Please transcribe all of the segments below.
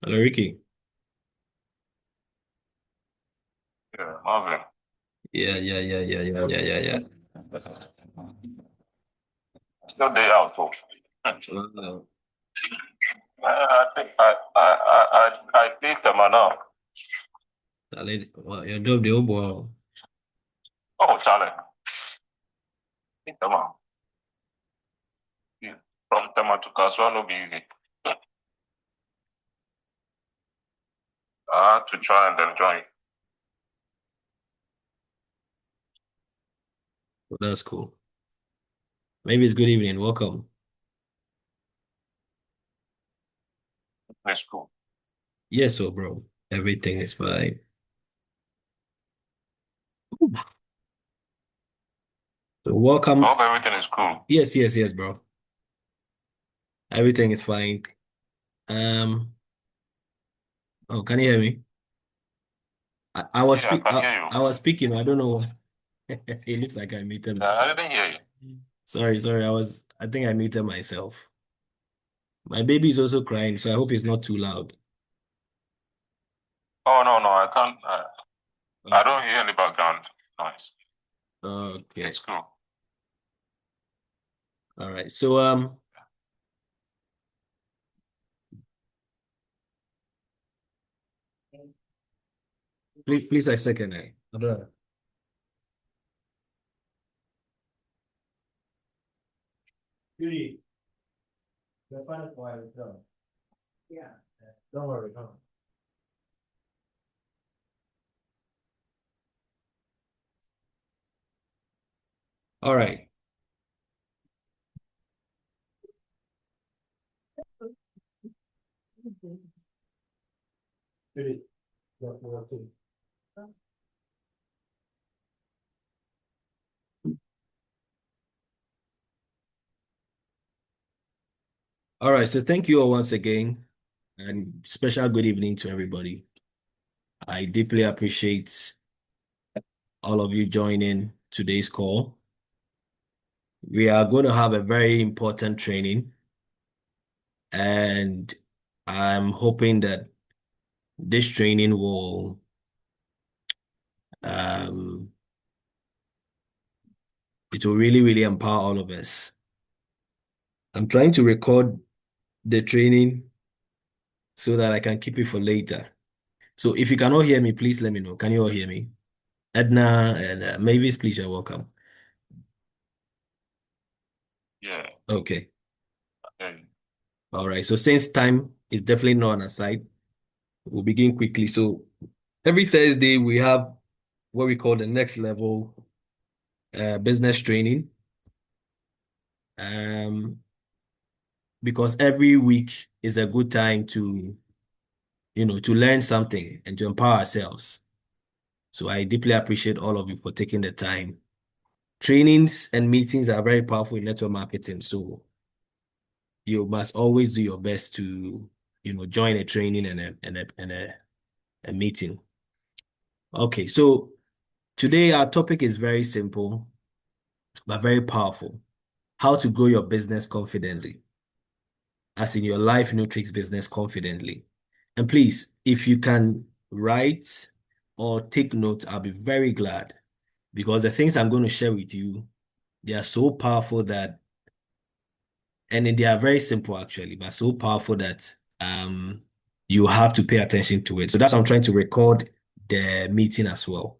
Hello, Ricky. Yeah, Marvin. Yeah. Still day out, folks. Wow. I think I did them now. Well, your job, the old boy. Oh, Charlie. Did them out. Yeah. From Tema to Kaswa, no be easy. I had to try and then join Well, that's cool. Maybe it's good evening. Welcome. the school. Yes, so bro. Everything is fine. So I welcome. hope everything is cool. Yes, bro. Everything is fine. Um, oh, can you hear me? I was Yeah, I can hear you. I was speaking. I don't know. It looks like I muted I myself. didn't hear you. Sorry. I think I muted myself. My baby is also crying, so I hope it's not too loud. Oh, no, I can't. I Okay. don't hear any background noise. Okay. It's cool. All right. So please a second. Hold on. Yuri, you're fine for a while. Yeah. Don't worry. Don't worry. All right. Yuri, you're welcome. All right. So thank you all once again, and special good evening to everybody. I deeply appreciate all of you joining today's call. We are going to have a very important training, and I'm hoping that this training will um it will really empower all of us. I'm trying to record the training so that I can keep it for later. So if you cannot hear me, please let me know. Can you all hear me? Edna and Mavis, please, you're welcome. Yeah. Okay. Okay. All right. So since time is definitely not on our side, we'll begin quickly. So every Thursday we have what we call the next level business training. Um, because every week is a good time to, to learn something and to empower ourselves. So I deeply appreciate all of you for taking the time. Trainings and meetings are very powerful in network marketing. So you must always do your best to, join a training and a meeting. Okay, so today our topic is very simple but very powerful. How to grow your business confidently, as in your Life Nutrics business confidently. And please, if you can write or take notes, I'll be very glad because the things I'm going to share with you, they are so powerful that, and they are very simple actually, but so powerful that you have to pay attention to it. So that's why I'm trying to record the meeting as well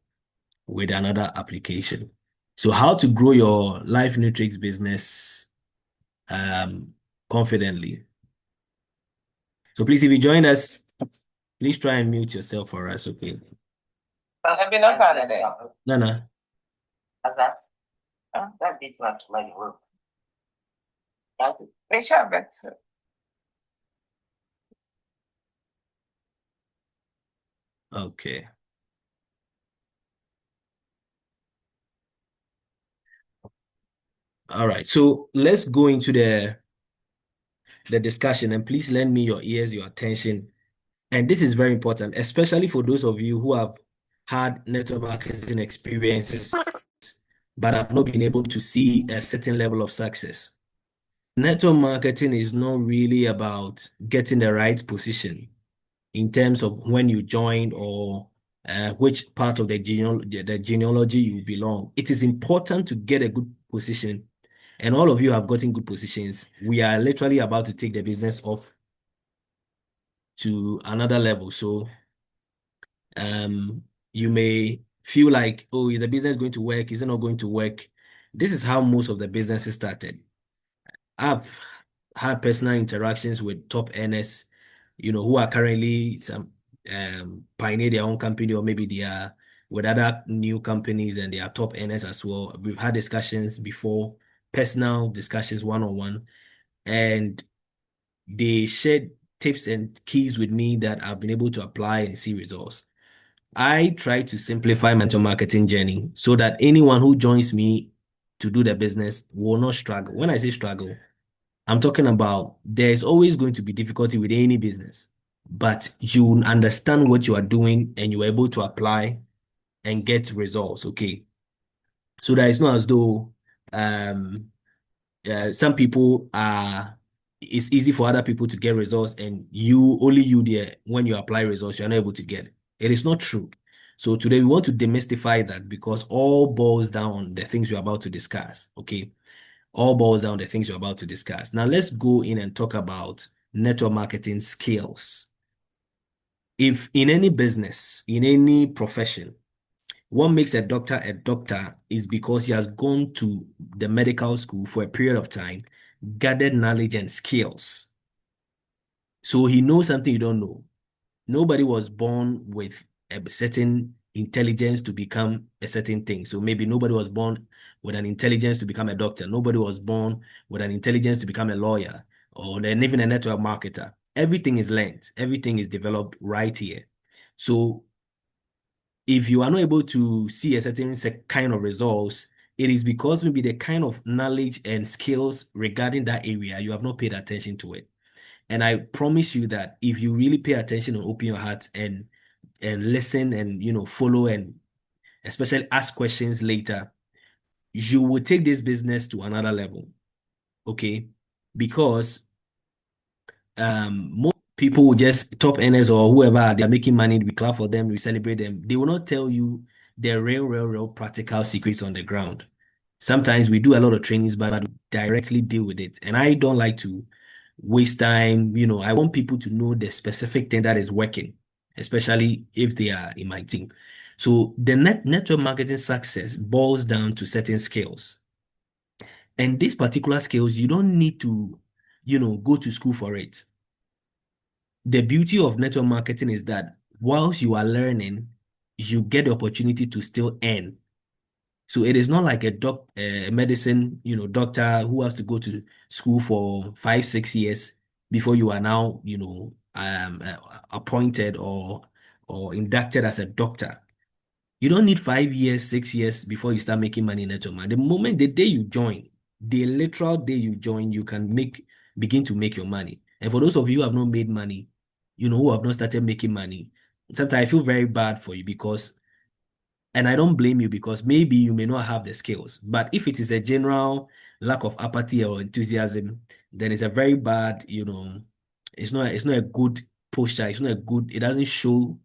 with another application. So how to grow your Life Nutrics business confidently. So please, if you join us, please try and mute yourself for us, okay? I've not had it. Nana. That did not like work. They should have. Okay. All right. So let's go into the discussion and please lend me your ears, your attention. And this is very important, especially for those of you who have had network marketing experiences but have not been able to see a certain level of success. Network marketing is not really about getting the right position. in terms of when you joined or which part of the genealogy you belong. It is important to get a good position, and all of you have gotten good positions. We are literally about to take the business off to another level. So um, you may feel like, oh, is the business going to work? Is it not going to work? This is how most of the businesses started. I've had personal interactions with top earners, who are currently some pioneer their own company, or maybe they are with other new companies and they are top earners as well. We've had discussions before, personal discussions one-on-one, and they shared tips and keys with me that I've been able to apply and see results. I try to simplify my marketing journey so that anyone who joins me to do the business will not struggle. When I say struggle, I'm talking about there's always going to be difficulty with any business, but you understand what you are doing and you're able to apply and get results. Okay. So that it's not as though um some people are it's easy for other people to get results and you there when you apply results, you're not able to get it. It is not true. So today we want to demystify that because all boils down on the things we're about to discuss. Okay. All boils down the things you're about to discuss. Now let's go in and talk about network marketing skills. If in any business, in any profession, what makes a doctor is because he has gone to the medical school for a period of time, gathered knowledge and skills. So he knows something you don't know. Nobody was born with a certain intelligence to become a certain thing. So maybe nobody was born with an intelligence to become a doctor. Nobody was born with an intelligence to become a lawyer or then even a network marketer. Everything is learned. Everything is developed right here. So if you are not able to see a certain kind of results, it is because maybe the kind of knowledge and skills regarding that area, you have not paid attention to it. And I promise you that if you really pay attention and open your heart and listen and follow and especially ask questions later, you will take this business to another level. Okay. Because most people will just top earners or whoever they are making money, we clap for them, we celebrate them. They will not tell you the real practical secrets on the ground. Sometimes we do a lot of trainings, but we directly deal with it. And I don't like to waste time. I want people to know the specific thing that is working, especially if they are in my team. So the network marketing success boils down to certain skills. And these particular skills, you don't need to, go to school for it. The beauty of network marketing is that whilst you are learning, you get the opportunity to still earn. So it is not like a medicine, doctor who has to go to school for 5, 6 years before you are now, appointed or inducted as a doctor. You don't need 5 years, 6 years before you start making money in network marketing. The moment the day you join, the literal day you join, you can begin to make your money. And for those of you who have not made money, who have not started making money, sometimes I feel very bad for you because and I don't blame you because maybe you may not have the skills. But if it is a general lack of apathy or enthusiasm, then it's a very bad, it's not a good posture. It's not a good, it doesn't show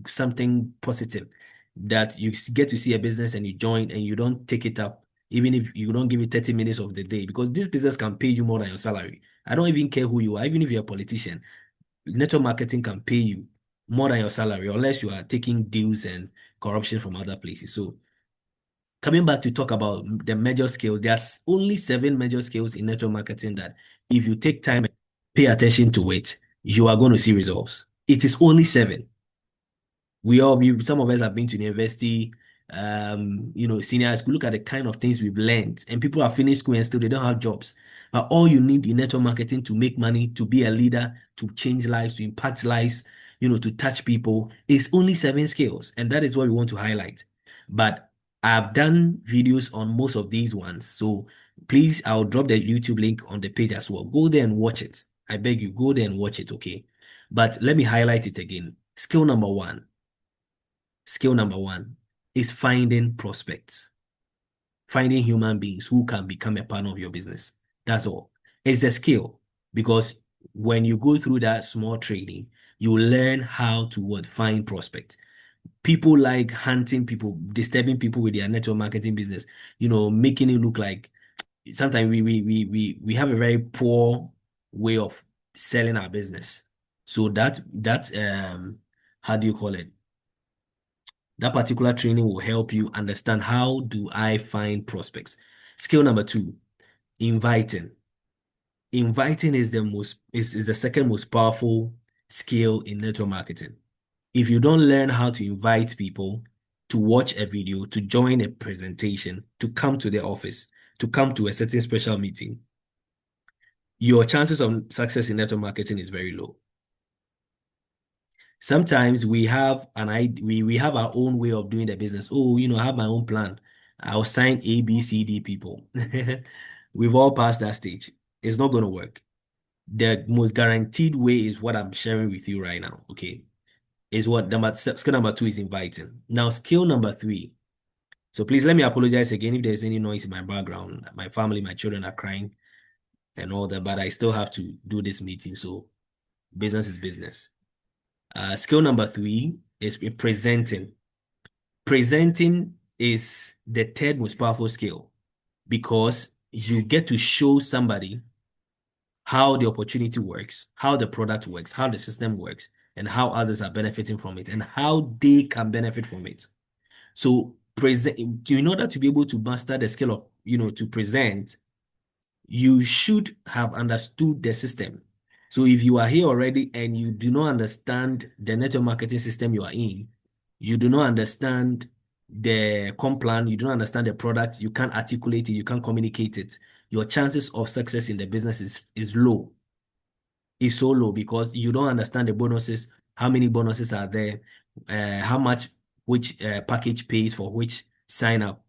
something positive that you get to see a business and you join and you don't take it up, even if you don't give it 30 minutes of the day, because this business can pay you more than your salary. I don't even care who you are, even if you're a politician, network marketing can pay you more than your salary unless you are taking deals and corruption from other places. So coming back to talk about the major skills, there's only 7 major skills in network marketing that if you take time and pay attention to it, you are going to see results. It is only 7. Some of us have been to university, senior high school. Look at the kind of things we've learned, and people have finished school and still they don't have jobs. But all you need in network marketing to make money, to be a leader, to change lives, to impact lives, to touch people is only 7 skills, and that is what we want to highlight. But I've done videos on most of these ones, so please, I'll drop the YouTube link on the page as well. Go there and watch it. I beg you, go there and watch it, okay? But let me highlight it again. Skill number one is finding prospects, finding human beings who can become a partner of your business. That's all. It's a skill because when you go through that small training, you learn how to what find prospects. People like hunting people, disturbing people with their network marketing business, making it look like sometimes we have a very poor way of selling our business. So that how do you call it? That particular training will help you understand how do I find prospects. Skill number two, inviting. Inviting is the second most powerful skill in network marketing. If you don't learn how to invite people to watch a video, to join a presentation, to come to the office, to come to a certain special meeting, your chances of success in network marketing is very low. Sometimes we have we have our own way of doing the business. Oh, I have my own plan. I'll sign A, B, C, D people. We've all passed that stage. It's not going to work. The most guaranteed way is what I'm sharing with you right now. Okay. Is what skill number two is inviting. Now, skill number three. So please let me apologize again if there's any noise in my background. My family, my children are crying and all that, but I still have to do this meeting. So business is business. Skill number three is presenting. Presenting is the third most powerful skill because you get to show somebody how the opportunity works, how the product works, how the system works, and how others are benefiting from it, and how they can benefit from it. So present in order to be able to master the skill of, to present, you should have understood the system. So if you are here already and you do not understand the network marketing system you are in, you do not understand the comp plan, you don't understand the product, you can't articulate it, you can't communicate it, your chances of success in the business is low. Is so low because you don't understand the bonuses, how many bonuses are there, how much which package pays for which sign up,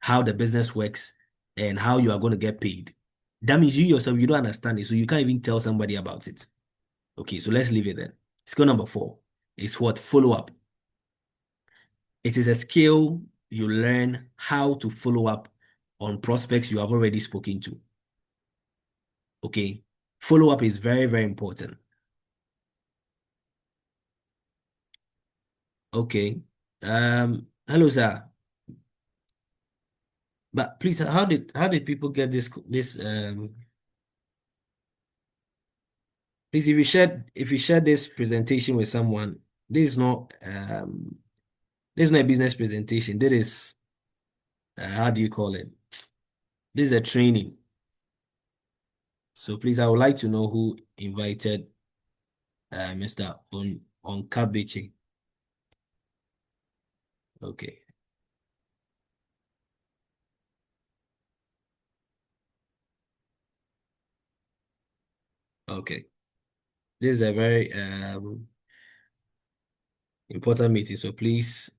how the business works, and how you are going to get paid. That means you yourself, you don't understand it, so you can't even tell somebody about it. Okay, so let's leave it there. Skill number four is what? Follow up. It is a skill you learn how to follow up on prospects you have already spoken to. Okay, follow up is very, very important. Okay. Hello, sir. But please, how did people get this? Please, if you share this presentation with someone, this is not a business presentation. This is how do you call it? This is a training. So please, I would like to know who invited Mr. Onkabechi. Okay, okay. This is a very important meeting. So please,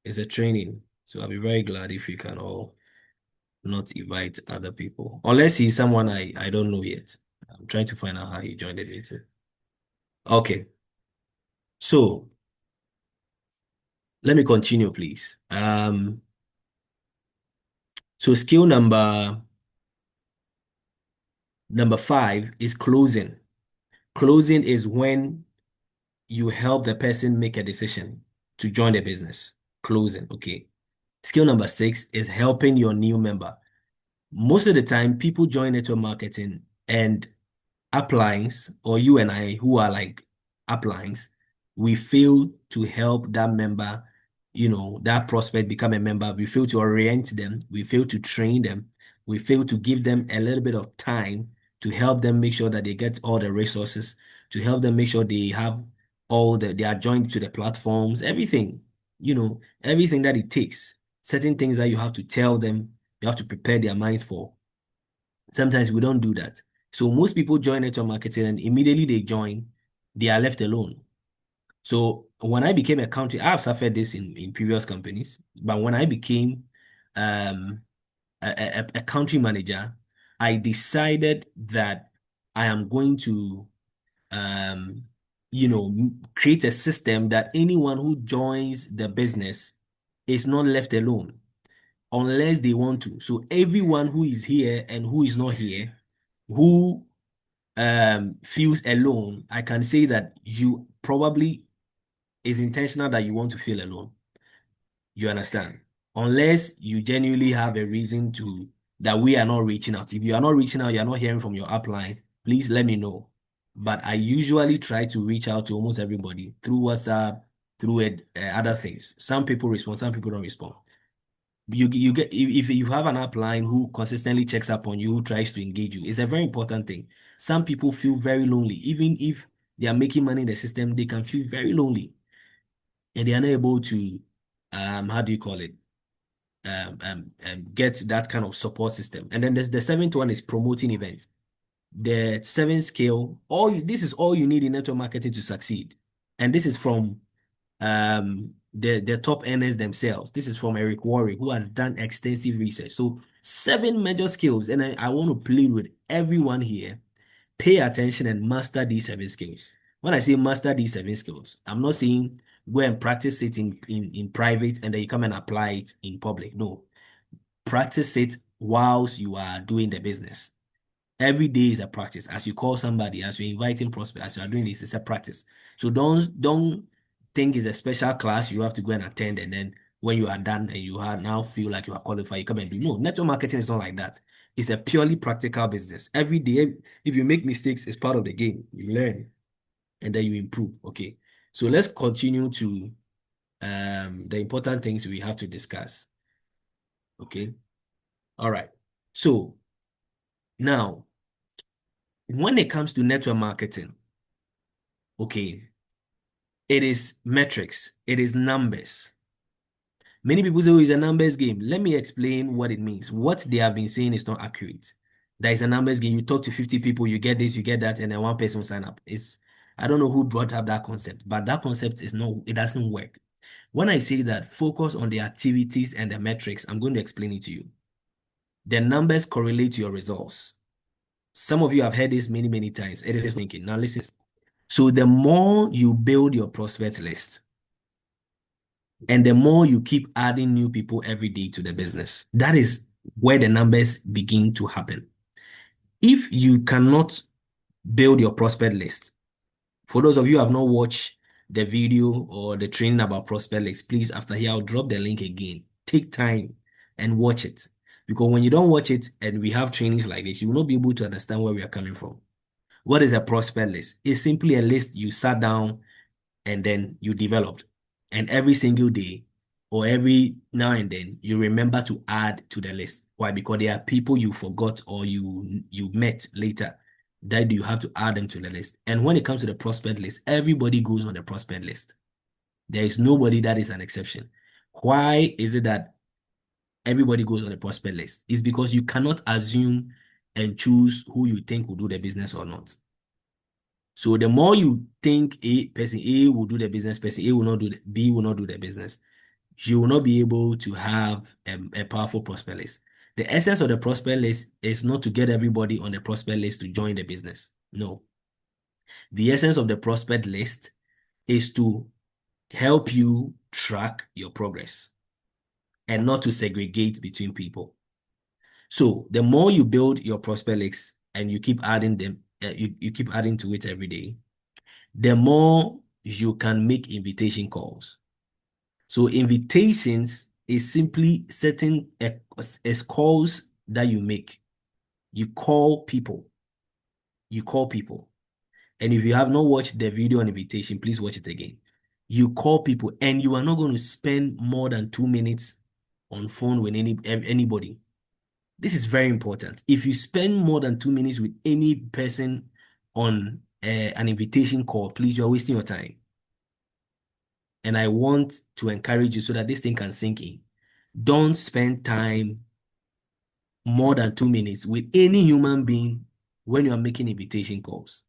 it's a training. So I'll be very glad if you can all not invite other people. Unless he's someone I don't know yet. I'm trying to find out how he joined the meeting. Okay. So let me continue, please. So skill number five is closing. Closing is when you help the person make a decision to join the business. Closing, okay. Skill number six is helping your new member. Most of the time, people join network marketing and uplines, or you and I who are like uplines, we fail to help that member, that prospect become a member. We fail to orient them. We fail to train them. We fail to give them a little bit of time to help them make sure that they get all the resources, to help them make sure they have they are joined to the platforms, everything that it takes, certain things that you have to tell them, you have to prepare their minds for. Sometimes we don't do that. So most people join network marketing and immediately they join, they are left alone. So when I became a country, I've suffered this in previous companies, but when I became um, a country manager, I decided that I am going to um, create a system that anyone who joins the business is not left alone unless they want to. So everyone who is here and who is not here, who feels alone, I can say that you probably is intentional that you want to feel alone. You understand? Unless you genuinely have a reason to that we are not reaching out. If you are not reaching out, you're not hearing from your upline, please let me know. But I usually try to reach out to almost everybody through WhatsApp, through other things. Some people respond, some people don't respond. You get if you have an upline who consistently checks up on you, who tries to engage you, it's a very important thing. Some people feel very lonely, even if they are making money in the system, they can feel very lonely and they are not able to how do you call it? Get that kind of support system. And then there's the seventh one is promoting events. The seventh scale, this is all you need in network marketing to succeed. And this is from the top earners themselves. This is from Eric Worre, who has done extensive research. So seven major skills, and I want to plead with everyone here, pay attention and master these seven skills. When I say master these seven skills, I'm not saying go and practice it in private and then you come and apply it in public. No, practice it whilst you are doing the business. Every day is a practice. As you call somebody, as you're inviting prospects, as you are doing this, it's a practice. So don't think it's a special class you have to go and attend, and then when you are done and you are now feel like you are qualified, you come and do. No, network marketing is not like that. It's a purely practical business. Every day, if you make mistakes, it's part of the game. You learn and then you improve. Okay. So let's continue to the important things we have to discuss. Okay. All right. So now, when it comes to network marketing, okay, it is metrics, it is numbers. Many people say, oh, it's a numbers game. Let me explain what it means. What they have been saying is not accurate. That is a numbers game. You talk to 50 people, you get this, you get that, and then one person will sign up. I don't know who brought up that concept, but that concept is not, it doesn't work. When I say that, focus on the activities and the metrics, I'm going to explain it to you. The numbers correlate to your results. Some of you have heard this many, many times. It is thinking. Now listen. So the more you build your prospect list, and the more you keep adding new people every day to the business, that is where the numbers begin to happen. If you cannot build your prospect list, for those of you who have not watched the video or the training about prospect list, please, after here, I'll drop the link again. Take time and watch it. Because when you don't watch it and we have trainings like this, you will not be able to understand where we are coming from. What is a prospect list? It's simply a list you sat down and then you developed. And every single day or every now and then, you remember to add to the list. Why? Because there are people you forgot or you met later that you have to add them to the list. And when it comes to the prospect list, everybody goes on the prospect list. There is nobody that is an exception. Why is it that everybody goes on the prospect list? It's because you cannot assume and choose who you think will do the business or not. So the more you think person A will do the business, person A will not do B will not do the business, you will not be able to have a powerful prospect list. The essence of the prospect list is not to get everybody on the prospect list to join the business. No. The essence of the prospect list is to help you track your progress and not to segregate between people. So the more you build your prospect list and you keep adding them, you keep adding to it every day, the more you can make invitation calls. So invitations is simply certain as calls that you make. You call people. You call people. And if you have not watched the video on invitation, please watch it again. You call people and you are not going to spend more than 2 minutes on phone with anybody. This is very important. If you spend more than 2 minutes with any person on an invitation call, please, you're wasting your time. And I want to encourage you so that this thing can sink in. Don't spend time more than 2 minutes with any human being when you are making invitation calls.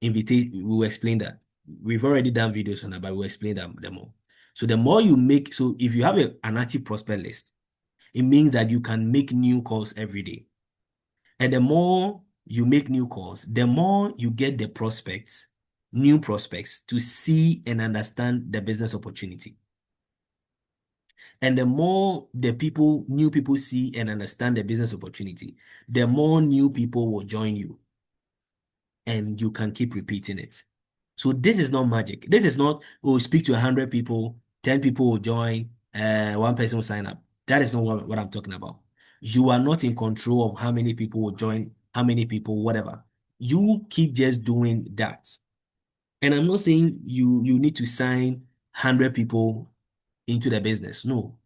We will explain that. We've already done videos on that, but we'll explain them more. So the more you make, so if you have an active prospect list, it means that you can make new calls every day. And the more you make new calls, the more you get the prospects, new prospects to see and understand the business opportunity. And the more new people see and understand the business opportunity, the more new people will join you. and you can keep repeating it. So this is not magic. This is not, oh, speak to 100 people, 10 people will join, one person will sign up. That is not what I'm talking about. You are not in control of how many people will join, how many people, whatever. You keep just doing that. And I'm not saying you need to sign 100 people into the business. No.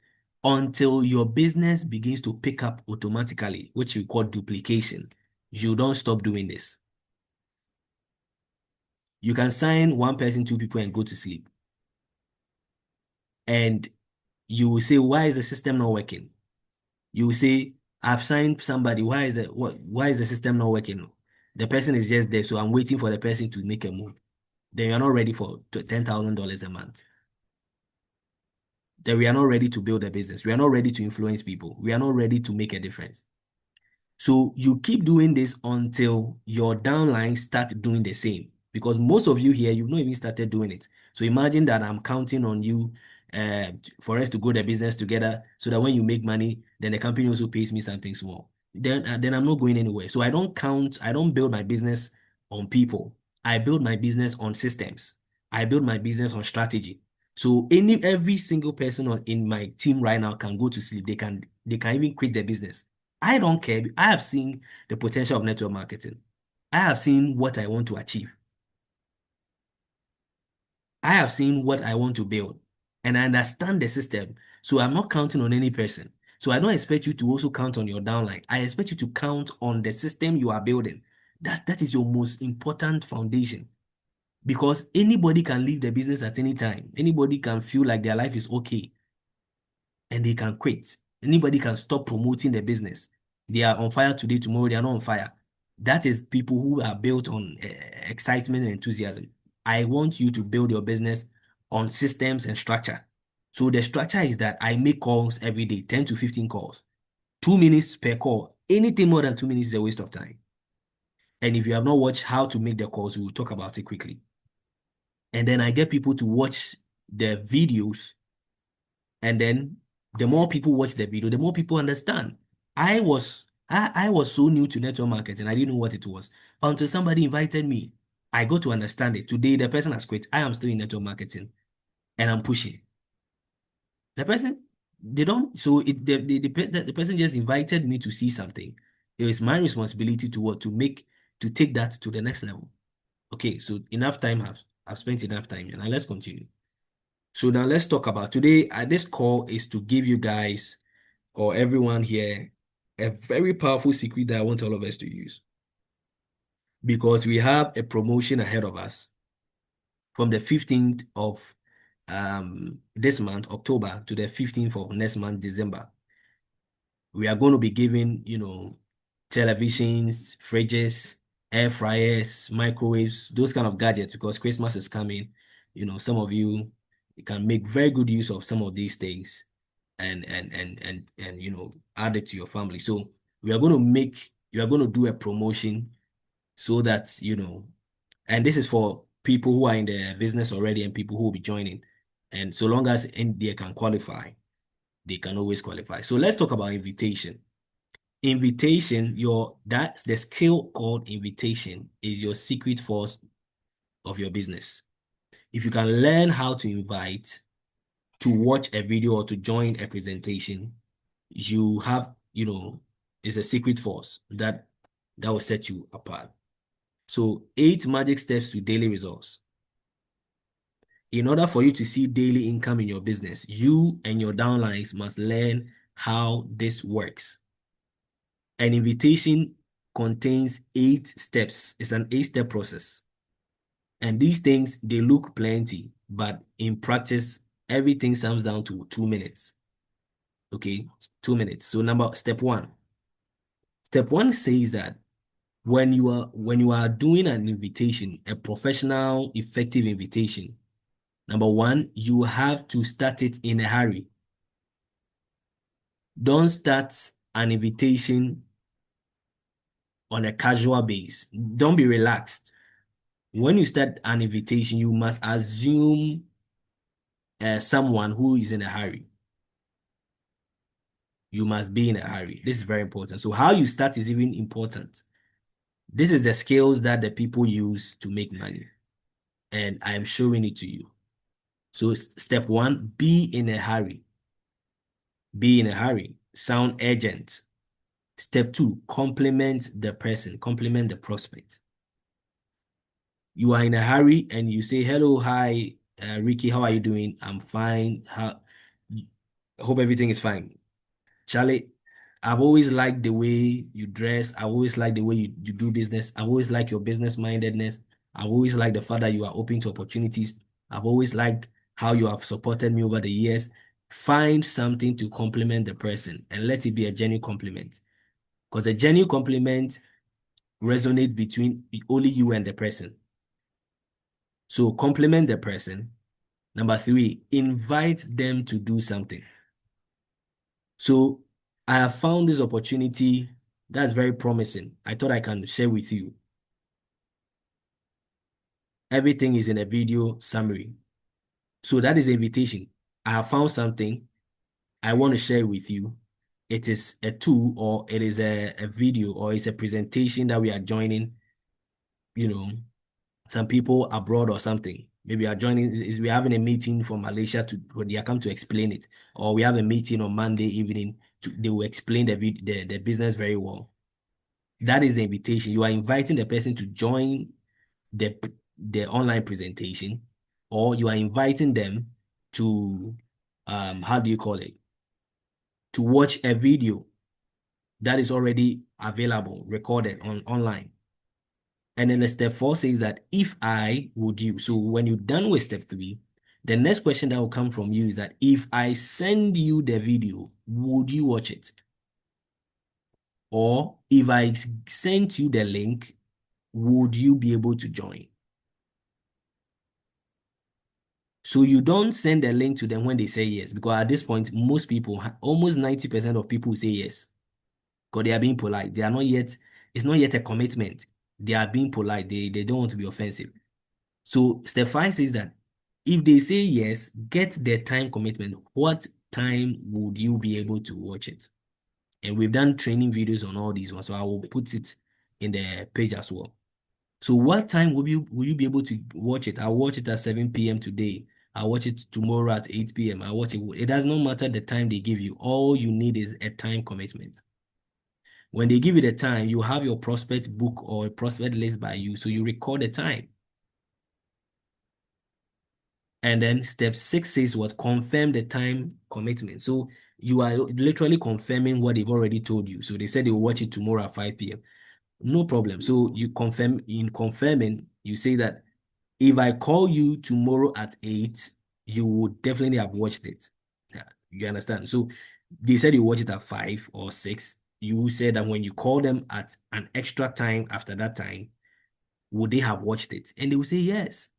Until your business begins to pick up automatically, which we call duplication, you don't stop doing this. You can sign one person, two people, and go to sleep. And you will say, why is the system not working? You will say, I've signed somebody. Why is the system not working? The person is just there, so I'm waiting for the person to make a move. Then you're not ready for $10,000 a month. Then we are not ready to build a business. We are not ready to influence people. We are not ready to make a difference. So you keep doing this until your downline start doing the same. Because most of you here, you've not even started doing it. So imagine that I'm counting on you for us to grow the business together so that when you make money, then the company also pays me something small. Then I'm not going anywhere. So I don't build my business on people. I build my business on systems. I build my business on strategy. So every single person in my team right now can go to sleep. They can even quit their business. I don't care. I have seen the potential of network marketing. I have seen what I want to achieve. I have seen what I want to build. And I understand the system. So I'm not counting on any person. So I don't expect you to also count on your downline. I expect you to count on the system you are building. That is your most important foundation. Because anybody can leave the business at any time. Anybody can feel like their life is okay and they can quit. Anybody can stop promoting the business. They are on fire today, tomorrow they are not on fire. That is people who are built on excitement and enthusiasm. I want you to build your business on systems and structure. So the structure is that I make calls every day, 10 to 15 calls, 2 minutes per call. Anything more than 2 minutes is a waste of time. And if you have not watched how to make the calls, we will talk about it quickly. And then I get people to watch the videos, and then the more people watch the video, the more people understand. I was so new to network marketing, I didn't know what it was until somebody invited me. I got to understand it. Today, the person has quit. I am still in network marketing and I'm pushing. The person, they don't, so the person just invited me to see something. It was my responsibility to what, to take that to the next level. Okay, so enough time I've spent enough time and now let's continue. So now let's talk about today. This call is to give you guys or everyone here a very powerful secret that I want all of us to use because we have a promotion ahead of us from the 15th of this month, October, to the 15th of next month, December. We are going to be giving, televisions, fridges, air fryers, microwaves, those kind of gadgets because Christmas is coming. Some of you can make very good use of some of these things and add it to your family. So you are going to do a promotion so that and this is for people who are in the business already and people who will be joining. And so long as they can qualify, they can always qualify. So let's talk about invitation. Invitation, that's the skill called invitation is your secret force of your business. If you can learn how to invite, to watch a video or to join a presentation, you have, it's a secret force that will set you apart. So 8 magic steps to daily results. In order for you to see daily income in your business, you and your downlines must learn how this works. An invitation contains 8 steps. It's an 8-step process. And these things, they look plenty, but in practice, everything sums down to 2 minutes. Okay, 2 minutes. So step one. Step one says that when you are doing an invitation, a professional, effective invitation, number one, you have to start it in a hurry. Don't start an invitation on a casual base. Don't be relaxed. When you start an invitation, you must assume someone who is in a hurry. You must be in a hurry. This is very important. So how you start is even important. This is the skills that the people use to make money, and I am showing it to you. So step one, be in a hurry. Be in a hurry. Sound urgent. Step two, compliment the person, compliment the prospect. You are in a hurry and you say, hello, hi, Ricky, how are you doing? I'm fine. Hope everything is fine. Charlie, I've always liked the way you dress. I've always liked the way you do business. I've always liked your business mindedness. I've always liked the fact that you are open to opportunities. I've always liked how you have supported me over the years. Find something to compliment the person and let it be a genuine compliment. Because a genuine compliment resonates between only you and the person. So compliment the person. Number three, invite them to do something. So I have found this opportunity that's very promising. I thought I can share with you. Everything is in a video summary. So that is an invitation. I have found something I want to share with you. It is a tool or it is a video or it's a presentation that we are joining, you know, some people abroad or something. Maybe are joining, we're having a meeting from Malaysia they are come to explain it. Or we have a meeting on Monday evening they will explain the business very well. That is the invitation. You are inviting the person to join the the online presentation, or you are inviting them to how do you call it? To watch a video that is already available, recorded on online. And then the step four says that if I would you. So when you're done with step three, the next question that will come from you is that if I send you the video, would you watch it? Or if I sent you the link, would you be able to join? So you don't send a link to them when they say yes, because at this point, most people, almost 90% of people say yes, because they are being polite. They are not yet, it's not yet a commitment. They are being polite. They don't want to be offensive. So step five says that if they say yes, get the time commitment. What time would you be able to watch it? And we've done training videos on all these ones, so I will put it in the page as well. So what time will you be able to watch it? I'll watch it at 7 p.m. today. I'll watch it tomorrow at 8 p.m. I'll watch it. It does not matter the time they give you. All you need is a time commitment. When they give you the time, you have your prospect book or prospect list by you. So you record the time. And then step six says what? Confirm the time commitment. So you are literally confirming what they've already told you. So they said they will watch it tomorrow at 5 p.m. No problem. So you confirm, in confirming, you say that if I call you tomorrow at 8, you would definitely have watched it. Yeah, you understand? So they said you watch it at 5 or 6. You said that when you call them at an extra time after that time, would they have watched it? And they will say yes.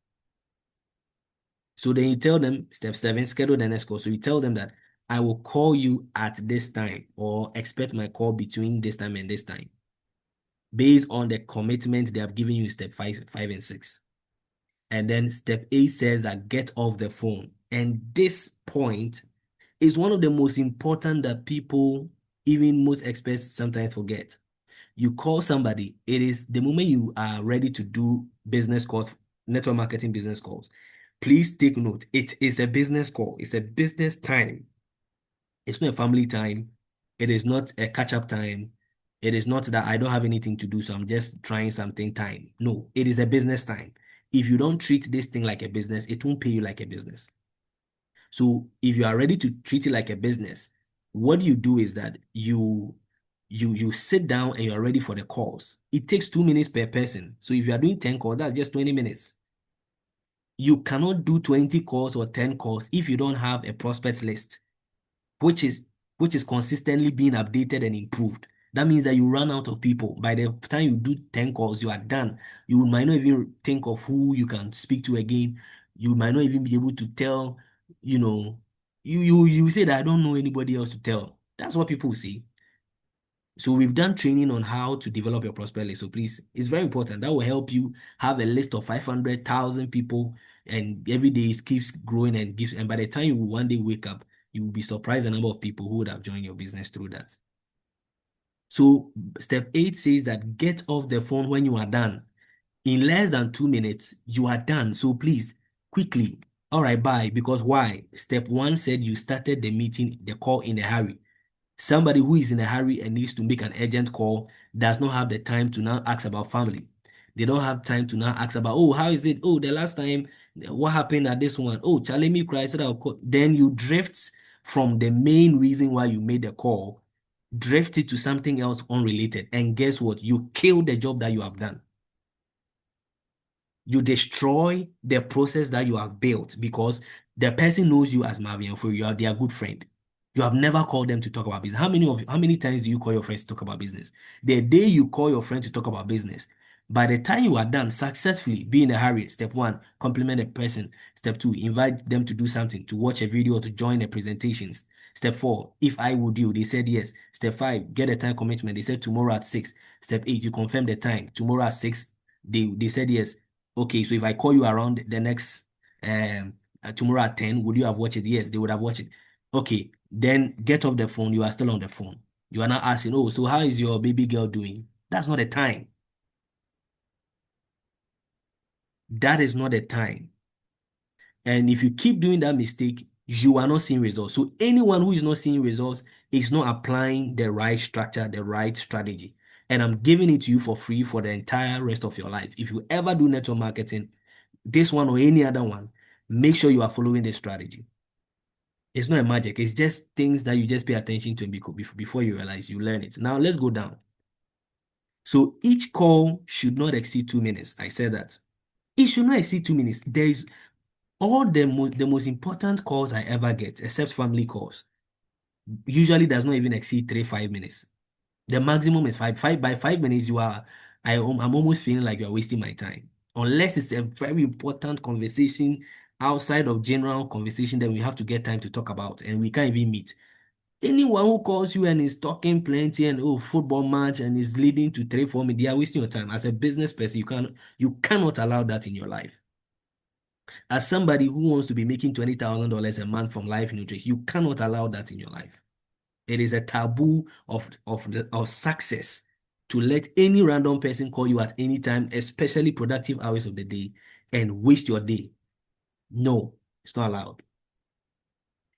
So then you tell them, step seven, schedule the next call. So you tell them that I will call you at this time or expect my call between this time and this time based on the commitment they have given you in step five and six. And then step eight says that get off the phone. And this point is one of the most important that people, even most experts, sometimes forget. You call somebody, it is the moment you are ready to do business calls, network marketing business calls. Please take note. It is a business call. It's a business time. It's not a family time. It is not a catch-up time. It is not that I don't have anything to do, so I'm just trying something time. No, it is a business time. If you don't treat this thing like a business, it won't pay you like a business. So if you are ready to treat it like a business, what you do is that you sit down and you're ready for the calls. It takes 2 minutes per person. So if you are doing 10 calls, that's just 20 minutes. You cannot do 20 calls or 10 calls if you don't have a prospect list, which is which is consistently being updated and improved. That means that you run out of people. By the time you do 10 calls, you are done. You might not even think of who you can speak to again. You might not even be able to tell, you know, you say that I don't know anybody else to tell. That's what people say. So we've done training on how to develop your prospect list. So please, it's very important. That will help you have a list of 500,000 people, and every day it keeps growing and gives. And by the time you one day wake up, you will be surprised the number of people who would have joined your business through that. So step 8 says that get off the phone when you are done. In less than 2 minutes, you are done. So please, quickly. All right, bye. Because why? Step 1 said you started the meeting, the call in a hurry. Somebody who is in a hurry and needs to make an urgent call does not have the time to now ask about family. They don't have time to now ask about, oh, how is it? Oh, the last time, what happened at this one? Oh, Charlie, me cry. Said I'll call. Then you drift from the main reason why you made the call, drift it to something else unrelated. And guess what? You kill the job that you have done. You destroy the process that you have built because the person knows you as Marvin for you are their good friend. You have never called them to talk about business. How many times do you call your friends to talk about business? The day you call your friend to talk about business, by the time you are done successfully, be in a hurry. Step 1, compliment a person. Step 2, invite them to do something, to watch a video or to join the presentations. Step 4, if I would you, they said yes. Step 5, get a time commitment. They said tomorrow at 6. Step 8, you confirm the time. Tomorrow at 6, they said yes. Okay, so if I call you around the next tomorrow at 10, would you have watched it? Yes, they would have watched it. Okay, then get off the phone. You are still on the phone. You are not asking, oh, so how is your baby girl doing? That's not the time. That is not the time. And if you keep doing that mistake, you are not seeing results. So anyone who is not seeing results is not applying the right structure, the right strategy. And I'm giving it to you for free for the entire rest of your life. If you ever do network marketing, this one or any other one, make sure you are following this strategy. It's not a magic. It's just things that you just pay attention to before you realize you learn it. Now let's go down. So each call should not exceed 2 minutes. I said that. It should not exceed 2 minutes. There is all the most important calls I ever get, except family calls, usually does not even exceed 3 5 minutes. The maximum is five. By 5 minutes, I'm almost feeling like you are wasting my time. Unless it's a very important conversation outside of general conversation that we have to get time to talk about, and we can't even meet. Anyone who calls you and is talking plenty and oh football match and is leading to 3 4 minutes, they are wasting your time. As a business person, you cannot allow that in your life. As somebody who wants to be making $20,000 a month from Life Nutrics, you cannot allow that in your life. It is a taboo of success to let any random person call you at any time, especially productive hours of the day, and waste your day. No, it's not allowed.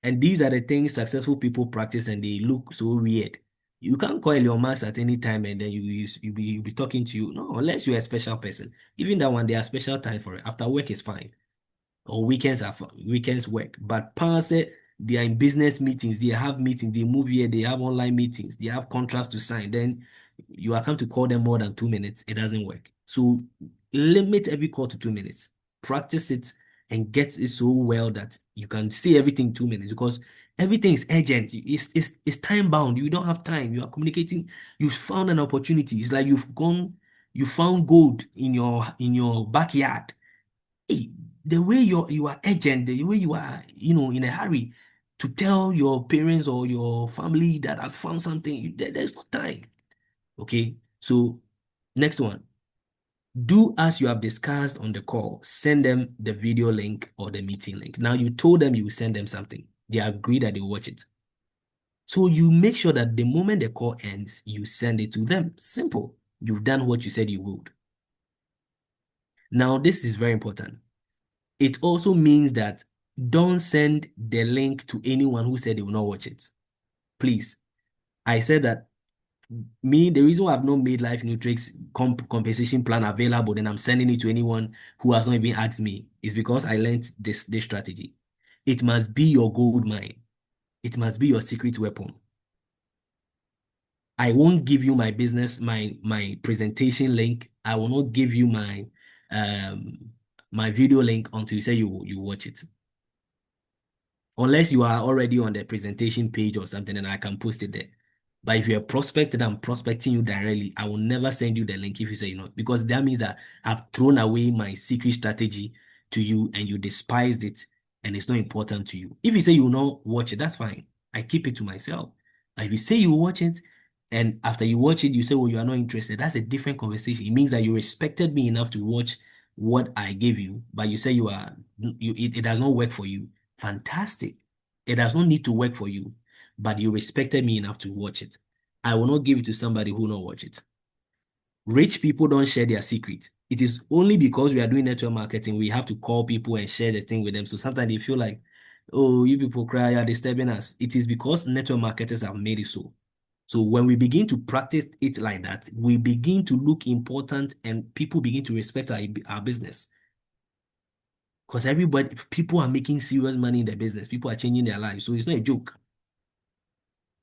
And these are the things successful people practice and they look so weird. You can't call your max at any time and then you'll be talking to you. No, unless you're a special person. Even that one, they are special time for it. After work is fine. Or weekends work. But parents they are in business meetings, they have meetings, they move here, they have online meetings, they have contracts to sign. Then you are come to call them more than 2 minutes, it doesn't work. So limit every call to 2 minutes. Practice it and get it so well that you can see everything in 2 minutes because everything is urgent. It's time bound. You don't have time. You are communicating. You found an opportunity. It's like you found gold in your backyard. Hey, the way you are urgent, the way you are, in a hurry to tell your parents or your family that I found something, there's no time. Okay, so next one. Do as you have discussed on the call. Send them the video link or the meeting link. Now you told them you will send them something. They agree that they will watch it. So you make sure that the moment the call ends, you send it to them. Simple. You've done what you said you would. Now, this is very important. It also means that don't send the link to anyone who said they will not watch it. Please. I said that the reason why I've not made Life Nutrics compensation plan available, then I'm sending it to anyone who has not even asked me, is because I learned this strategy. It must be your gold mine. It must be your secret weapon. I won't give you my business, my presentation link. I will not give you um my video link until you say you watch it. Unless you are already on the presentation page or something, and I can post it there. But if you're a prospect and I'm prospecting you directly, I will never send you the link if you say because that means that I've thrown away my secret strategy to you and you despised it and it's not important to you. If you say you will not watch it, that's fine. I keep it to myself. But if you say you will watch it and after you watch it, you say, well, you are not interested, that's a different conversation. It means that you respected me enough to watch what I gave you, but you say it does not work for you. Fantastic. It does not need to work for you, but you respected me enough to watch it. I will not give it to somebody who will not watch it. Rich people don't share their secret. It is only because we are doing network marketing, we have to call people and share the thing with them. So sometimes they feel like, oh, you people cry, are disturbing us. It is because network marketers have made it so. So when we begin to practice it like that, we begin to look important and people begin to respect our business. Because people are making serious money in their business. People are changing their lives. So it's not a joke.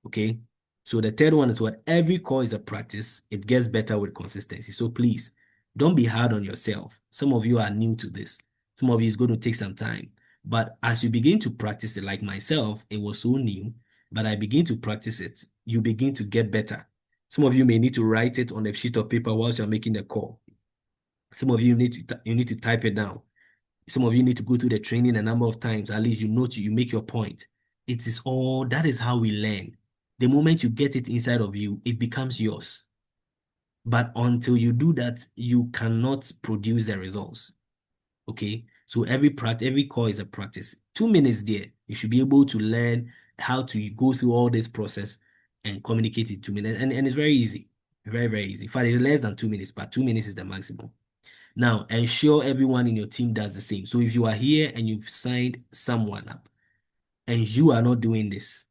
Okay. So the third one is what every call is a practice. It gets better with consistency. So please don't be hard on yourself. Some of you are new to this. Some of you is going to take some time. But as you begin to practice it, like myself, it was so new, but I begin to practice it, you begin to get better. Some of you may need to write it on a sheet of paper whilst you're making the call. Some of you need to type it down. Some of you need to go through the training a number of times. At least you make your point. That is how we learn. The moment you get it inside of you, it becomes yours. But until you do that, you cannot produce the results. Okay. So every call is a practice. 2 minutes there, you should be able to learn how to go through all this process and communicate in 2 minutes. And it's very easy. Very, very easy. In fact, it's less than 2 minutes, but 2 minutes is the maximum. Now, ensure everyone in your team does the same. So if you are here and you've signed someone up and you are not doing this,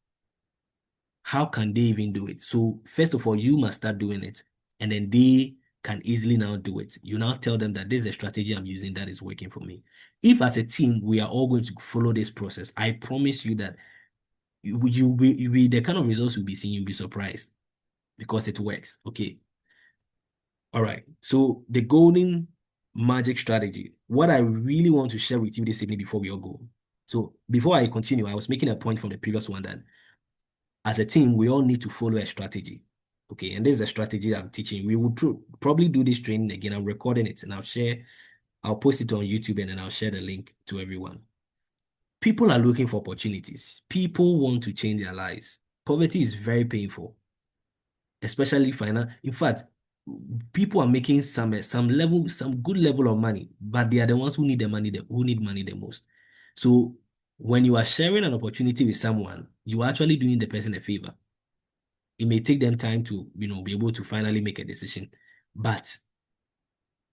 how can they even do it? So first of all, you must start doing it, and then they can easily now do it. You now tell them that this is the strategy I'm using that is working for me. If as a team, we are all going to follow this process, I promise you that the kind of results you'll be seeing, you'll be surprised because it works. Okay. All right. So the golden magic strategy, what I really want to share with you this evening before we all go. So before I continue, I was making a point from the previous one that as a team, we all need to follow a strategy. Okay. And this is a strategy I'm teaching. We will probably do this training again. I'm recording it and I'll post it on YouTube and then I'll share the link to everyone. People are looking for opportunities. People want to change their lives. Poverty is very painful, especially finance. In fact, people are making some good level of money, but they are the ones who need who need money the most. So when you are sharing an opportunity with someone, you are actually doing the person a favor. It may take them time to, be able to finally make a decision, but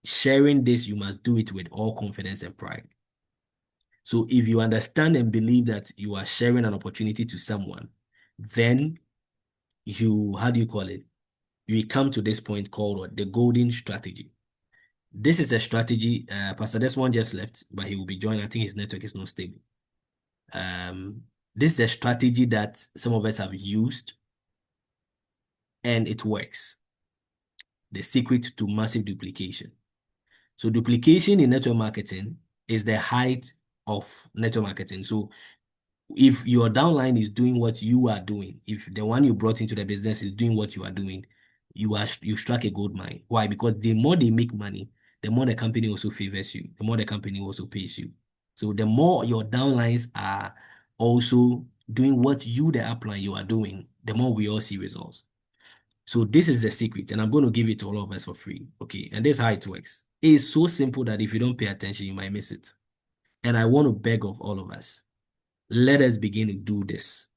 sharing this, you must do it with all confidence and pride. So if you understand and believe that you are sharing an opportunity to someone, then how do you call it? We come to this point called what? The golden strategy. This is a strategy. Pastor Desmond just left, but he will be joining. I think his network is not stable. Um, this is a strategy that some of us have used, and it works. The secret to massive duplication. So duplication in network marketing is the height of network marketing. So if your downline is doing what you are doing, if the one you brought into the business is doing what you are doing, you struck a gold mine. Why? Because the more they make money, the more the company also favors you, the more the company also pays you. So the more your downlines are also doing what you, the upline, you are doing, the more we all see results. So this is the secret, and I'm going to give it to all of us for free. Okay, and this is how it works. It's so simple that if you don't pay attention, you might miss it. And I want to beg of all of us, let us begin to do this.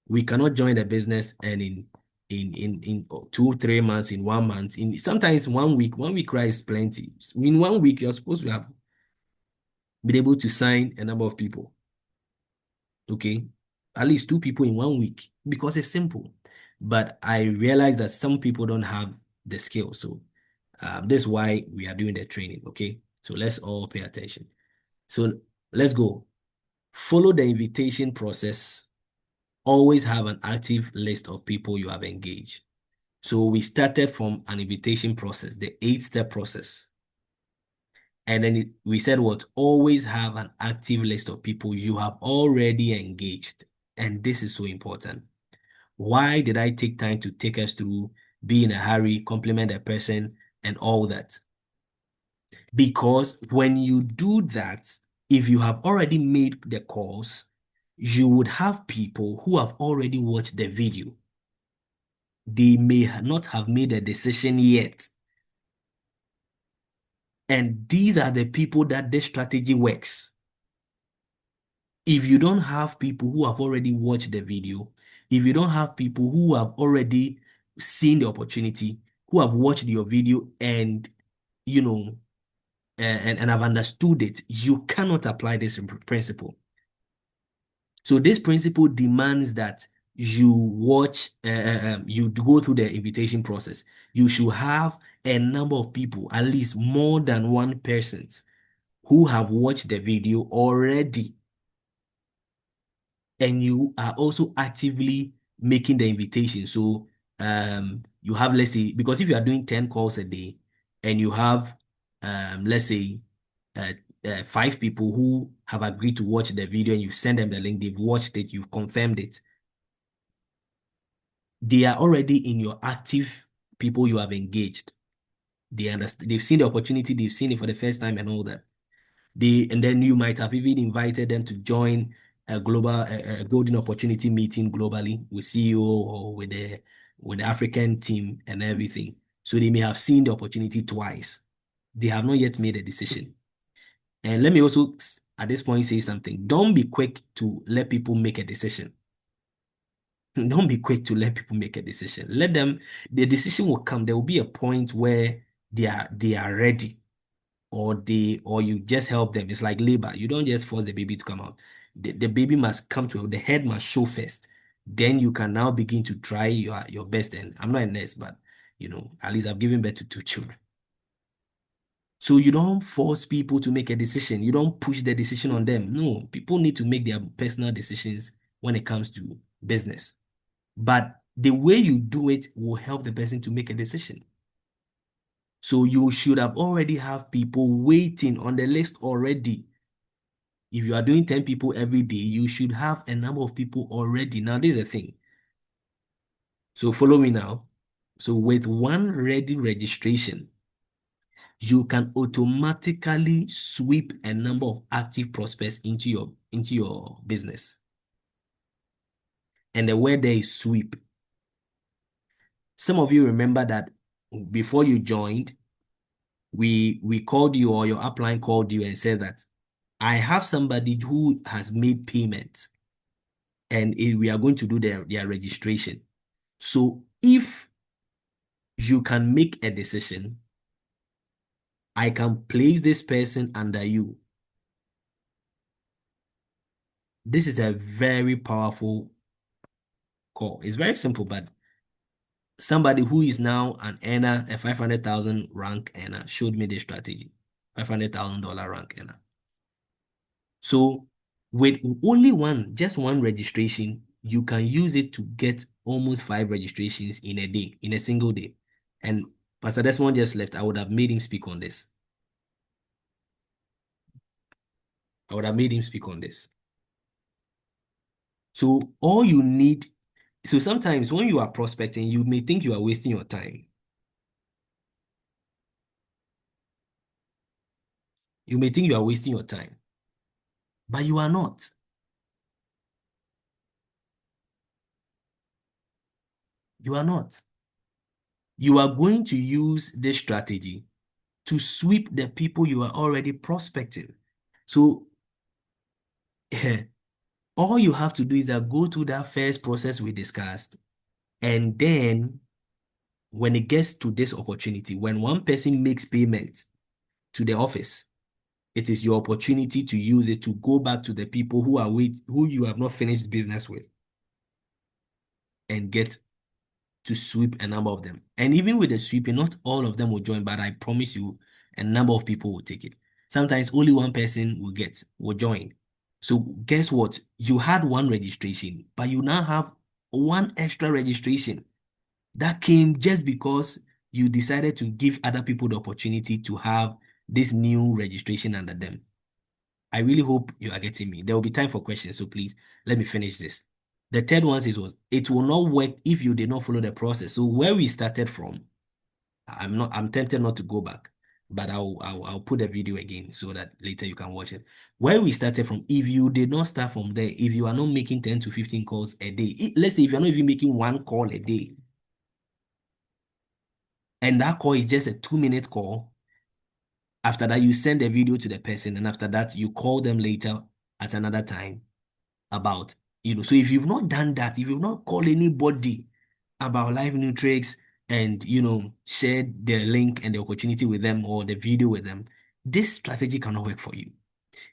We cannot join the business and in 2-3 months, in 1 month, in sometimes 1 week. 1 week is plenty. In 1 week, you're supposed to have been able to sign a number of people. Okay, at least 2 people in 1 week because it's simple. But I realize that some people don't have the skill. So this is why we are doing the training. Okay, so let's all pay attention. So let's go. Follow the invitation process. Always have an active list of people you have engaged. So we started from an invitation process, the 8-step process. And then we said what? Always have an active list of people you have already engaged. And this is so important. Why did I take time to take us through, be in a hurry, compliment a person, and all that? Because when you do that, if you have already made the calls, you would have people who have already watched the video. They may not have made a decision yet. And these are the people that this strategy works. If you don't have people who have already watched the video, if you don't have people who have already seen the opportunity, who have watched your video and, you know, and have understood it, you cannot apply this principle. So this principle demands that you watch, you go through the invitation process. You should have a number of people, at least more than one person, who have watched the video already, and you are also actively making the invitation. So you have, let's say, because if you are doing 10 calls a day and you have let's say uh, five people who have agreed to watch the video and you send them the link, they've watched it, you've confirmed it, they are already in your active people you have engaged. They understand, they've seen the opportunity, they've seen it for the first time and all that. And then you might have even invited them to join a global a golden opportunity meeting globally with CEO or with the African team and everything. So they may have seen the opportunity twice. They have not yet made a decision. And let me also at this point say something. Don't be quick to let people make a decision. Don't be quick to let people make a decision. Let them, the decision will come. There will be a point where they are ready, or you just help them. It's like labor. You don't just force the baby to come out. The baby must come to, the head must show first. Then you can now begin to try your best. And I'm not a nurse, but at least I've given birth to two children. So you don't force people to make a decision. You don't push the decision on them. No, people need to make their personal decisions when it comes to business. But the way you do it will help the person to make a decision. So you should have already have people waiting on the list already. If you are doing 10 people every day, you should have a number of people already. Now, this is the thing. So follow me now. So with one ready registration, you can automatically sweep a number of active prospects into your business. And the word there is sweep. Some of you remember that before you joined, we called you, or your upline called you and said that I have somebody who has made payment and we are going to do their registration. So if you can make a decision, I can place this person under you. This is a very powerful call. It's very simple, but somebody who is now an earner, a 500,000 rank earner, showed me this strategy. $500,000 rank earner. So with only just one registration, you can use it to get almost 5 registrations in a day, in a single day. And Pastor Desmond just left. I would have made him speak on this. I would have made him speak on this. So all you need, so sometimes when you are prospecting, you may think you are wasting your time. You may think you are wasting your time, but you are not. You are not. You are going to use this strategy to sweep the people you are already prospecting. So all you have to do is that go through that first process we discussed, and then when it gets to this opportunity, when one person makes payment to the office, it is your opportunity to use it to go back to the people who you have not finished business with, and get to sweep a number of them. And even with the sweeping, not all of them will join, but I promise you, a number of people will take it. Sometimes only one person will join. So guess what? You had one registration, but you now have one extra registration that came just because you decided to give other people the opportunity to have this new registration under them. I really hope you are getting me. There will be time for questions, so please let me finish this. The third one was it will not work if you did not follow the process. So where we started from, I'm tempted not to go back, but I'll put the video again so that later you can watch it. Where we started from, if you did not start from there, if you are not making 10 to 15 calls a day, let's say if you're not even making one call a day, and that call is just a 2-minute call, after that you send a video to the person, and after that you call them later at another time about, so if you've not done that, if you've not called anybody about Life Nutrics and, share the link and the opportunity with them or the video with them, this strategy cannot work for you.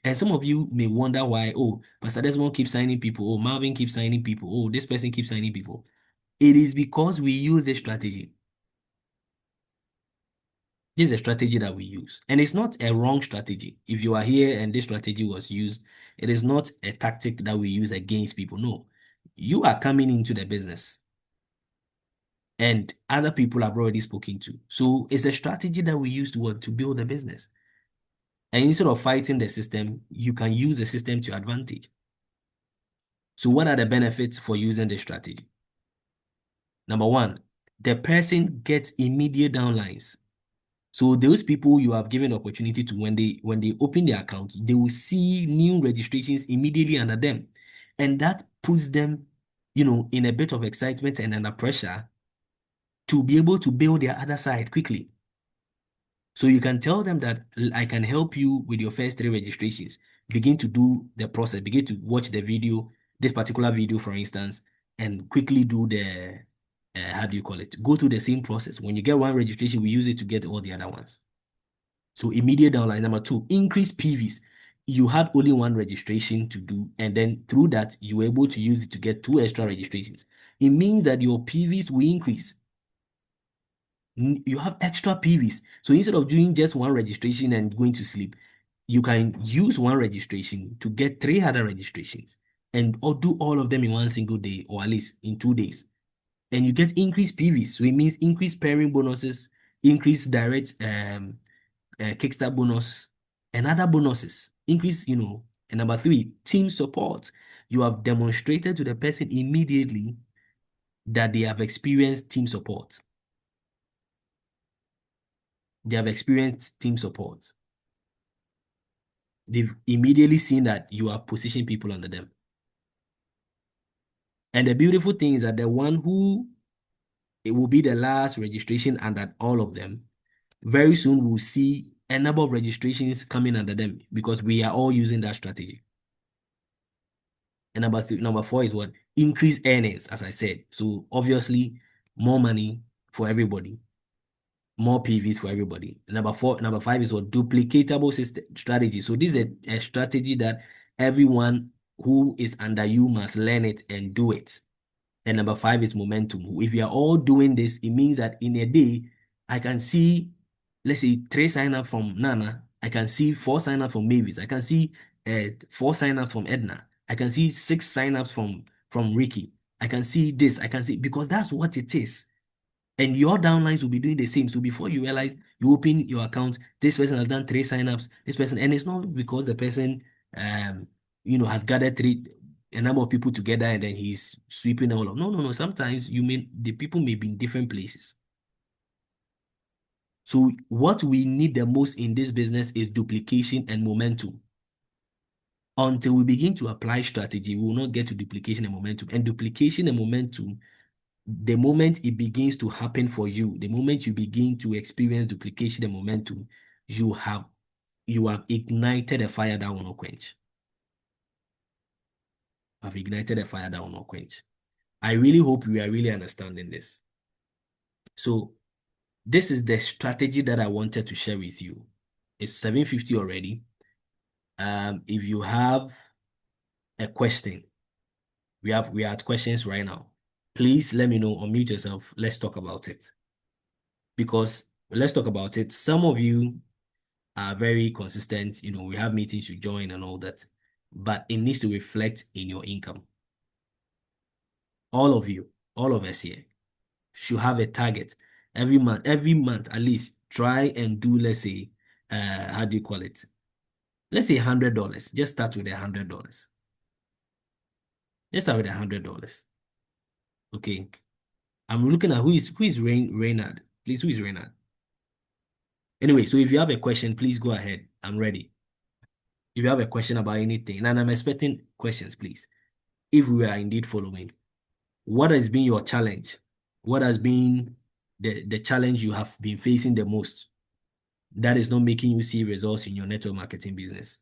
And some of you may wonder why, oh, Pastor Desmond keeps signing people, oh, Marvin keeps signing people, oh, this person keeps signing people. It is because we use this strategy. This is a strategy that we use. And it's not a wrong strategy. If you are here and this strategy was used, it is not a tactic that we use against people. No. You are coming into the business and other people have already spoken to. So it's a strategy that we use to work to build a business. And instead of fighting the system, you can use the system to advantage. So what are the benefits for using this strategy? Number one, the person gets immediate downlines. So those people you have given opportunity to, when they open their account, they will see new registrations immediately under them. And that puts them, in a bit of excitement and under pressure to be able to build their other side quickly. So you can tell them that I can help you with your first 3 registrations. Begin to do the process, begin to watch the video, this particular video, for instance, and quickly do the, how do you call it? Go through the same process. When you get 1 registration, we use it to get all the other ones. So immediate downline. Number 2, increase PVs. You had only 1 registration to do, and then through that, you were able to use it to get 2 extra registrations. It means that your PVs will increase. You have extra PVs. So instead of doing just 1 registration and going to sleep, you can use 1 registration to get 3 other registrations and or do all of them in one single day or at least in 2 days. And you get increased PVs. So it means increased pairing bonuses, increased direct kickstart bonus, and other bonuses. Increase, And number 3, team support. You have demonstrated to the person immediately that they have experienced team support. They have experienced team support. They've immediately seen that you have positioned people under them. And the beautiful thing is that the one who it will be the last registration under all of them, very soon we'll see a number of registrations coming under them because we are all using that strategy. And number 4 is what? Increase earnings, as I said. So obviously, more money for everybody, more PVs for everybody. Number 5 is what? Duplicatable system strategy. So this is a strategy that everyone who is under you must learn it and do it. And number 5 is momentum. If we are all doing this, it means that in a day, I can see, let's say, 3 sign-ups from Nana. I can see 4 sign-ups from Mavis. I can see 4 sign-ups from Edna. I can see 6 sign-ups from Ricky. I can see this. I can see, because that's what it is. And your downlines will be doing the same. So before you realize, you open your account, this person has done 3 sign-ups, this person, and it's not because the person, has gathered a number of people together and then he's sweeping all of. No, no, no. Sometimes the people may be in different places. So what we need the most in this business is duplication and momentum. Until we begin to apply strategy, we will not get to duplication and momentum. And duplication and momentum, the moment it begins to happen for you, the moment you begin to experience duplication and momentum, you have ignited a fire that will not quench. I've ignited a fire that will not quench. I really hope we are really understanding this. So this is the strategy that I wanted to share with you. It's 7:50 already. If you have a question, we are at questions right now. Please let me know, unmute yourself. Let's talk about it. Because let's talk about it. Some of you are very consistent. We have meetings you join and all that, but it needs to reflect in your income. All of you, all of us here should have a target every month at least. Try and do, let's say, how do you call it? Let's say $100. Just start with $100. Just start with $100. Okay. I'm looking at who is Reynard. Please, who is Reynard? Anyway, so if you have a question, please go ahead. I'm ready. If you have a question about anything, and I'm expecting questions, please. If we are indeed following, what has been your challenge? What has been the challenge you have been facing the most that is not making you see results in your network marketing business?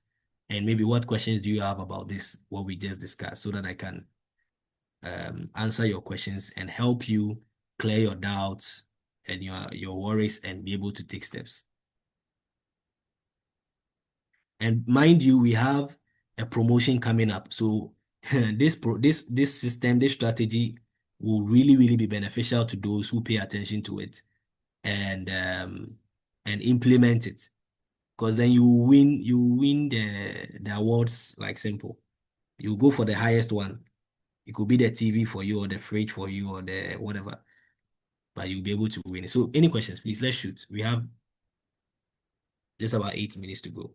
And maybe what questions do you have about this, what we just discussed, so that I can answer your questions and help you clear your doubts and your worries and be able to take steps. And mind you, we have a promotion coming up. So this system, this strategy will really be beneficial to those who pay attention to it and implement it. Because then you win the awards like simple. You go for the highest one. It could be the TV for you or the fridge for you or the whatever, but you'll be able to win it. So any questions, please? Let's shoot. We have just about 8 minutes to go.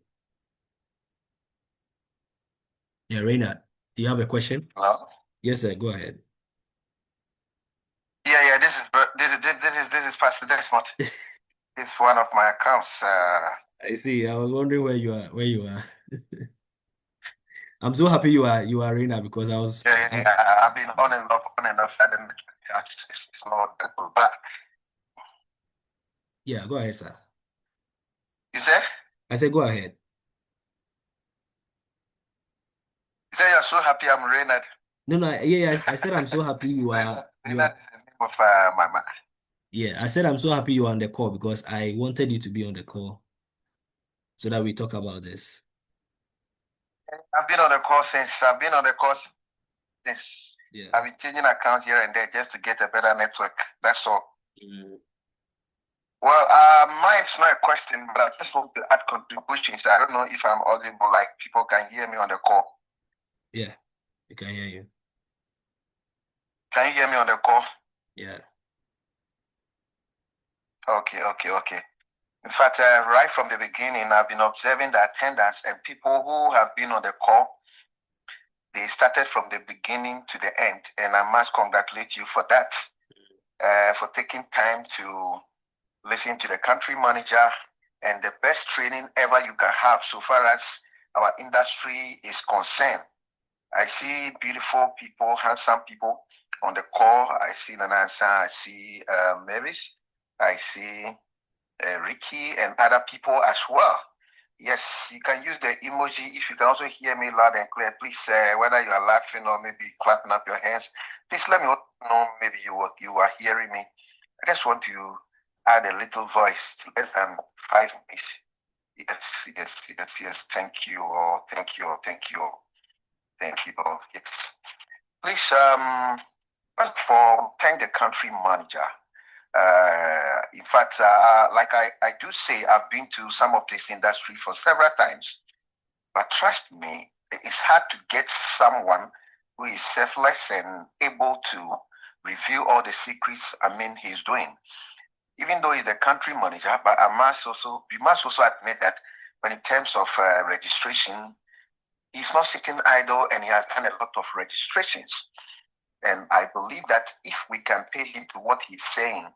Yeah, Reynard, do you have a question? Hello? Yes, sir. Go ahead. Yeah. This is Pastor Desmond. It's one of my accounts. I see. I was wondering where you are. Where you are. I'm so happy you are Reynard because I was. I've been on and off, on and off. I didn't. It's not that good. But Yeah, go ahead, sir. you said I said go ahead. you're so happy I'm Reynard. No, no. Yeah, I said I'm so happy you are. Reynard is the name of my. Yeah, I said I'm so happy you are on the call because I wanted you to be on the call so that we talk about this. I've been on the course since. Yeah. I've been changing accounts here and there just to get a better network. That's all. Well, mine's not a question, but I just want to add contributions. I don't know if I'm audible, like people can hear me on the call. Yeah, we can hear you. Can you hear me on the call? Yeah. Okay. In fact, right from the beginning, I've been observing the attendance and people who have been on the call. They started from the beginning to the end, and I must congratulate you for that, for taking time to listen to the country manager and the best training ever you can have so far as our industry is concerned. I see beautiful people, handsome people on the call. I see Nanasa, I see Mavis, I see Ricky and other people as well. Yes, you can use the emoji. If you can also hear me loud and clear, please, whether you are laughing or maybe clapping up your hands, please let me know maybe you are hearing me. I just want to add a little voice, less than 5 minutes. Yes. Thank you all. Yes. Please, first of all, thank the country manager. In fact, like I do say, I've been to some of this industry for several times, but trust me, it's hard to get someone who is selfless and able to reveal all the secrets, he's doing. Even though he's the country manager, but we must also admit that when in terms of registration, he's not sitting idle and he has done a lot of registrations. And I believe that if we can pay him to what he's saying,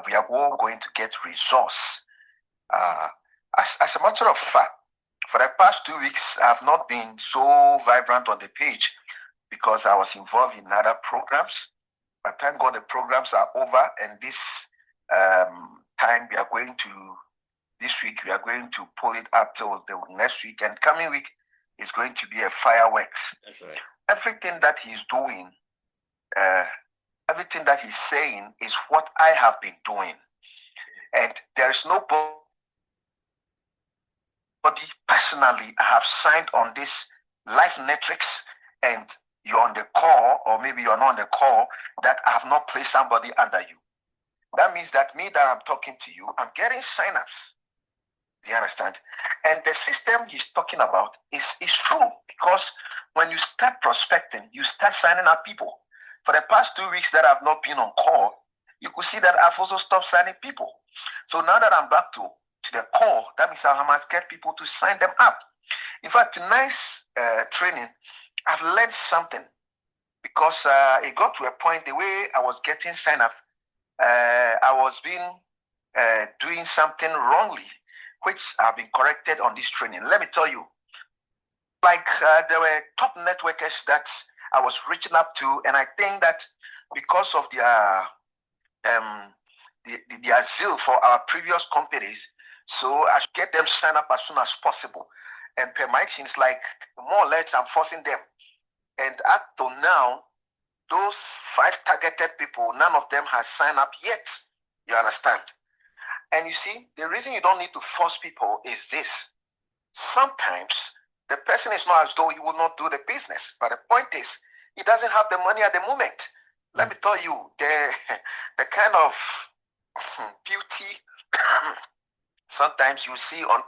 we are all going to get results. As a matter of fact, for the past 2 weeks, I've not been so vibrant on the page because I was involved in other programs. But thank God the programs are over, and this this week, we are going to pull it up till the next week. And coming week is going to be a fireworks. That's right. Everything that he's doing, everything that he's saying is what I have been doing. And there's nobody personally I have signed on this Life Nutrics, and you're on the call, or maybe you're not on the call, that I have not placed somebody under you. That means that me that I'm talking to you, I'm getting signups. Do you understand? And the system he's talking about is true, because when you start prospecting, you start signing up people. For the past 2 weeks that I've not been on call, you could see that I've also stopped signing people. So now that I'm back to the call, that means I must get people to sign them up. In fact, tonight's training, I've learned something, because it got to a point, the way I was getting sign up, I was doing something wrongly, which I've been corrected on this training. Let me tell you, like there were top networkers that I was reaching up to, and I think that because of their zeal for our previous companies, so I should get them signed up as soon as possible. And per my things, like more or less, I'm forcing them. And up to now, those 5 targeted people, none of them has signed up yet. You understand? And you see, the reason you don't need to force people is this. Sometimes the person is not as though he will not do the business, but the point is he doesn't have the money at the moment. Let me tell you, the kind of beauty sometimes you see on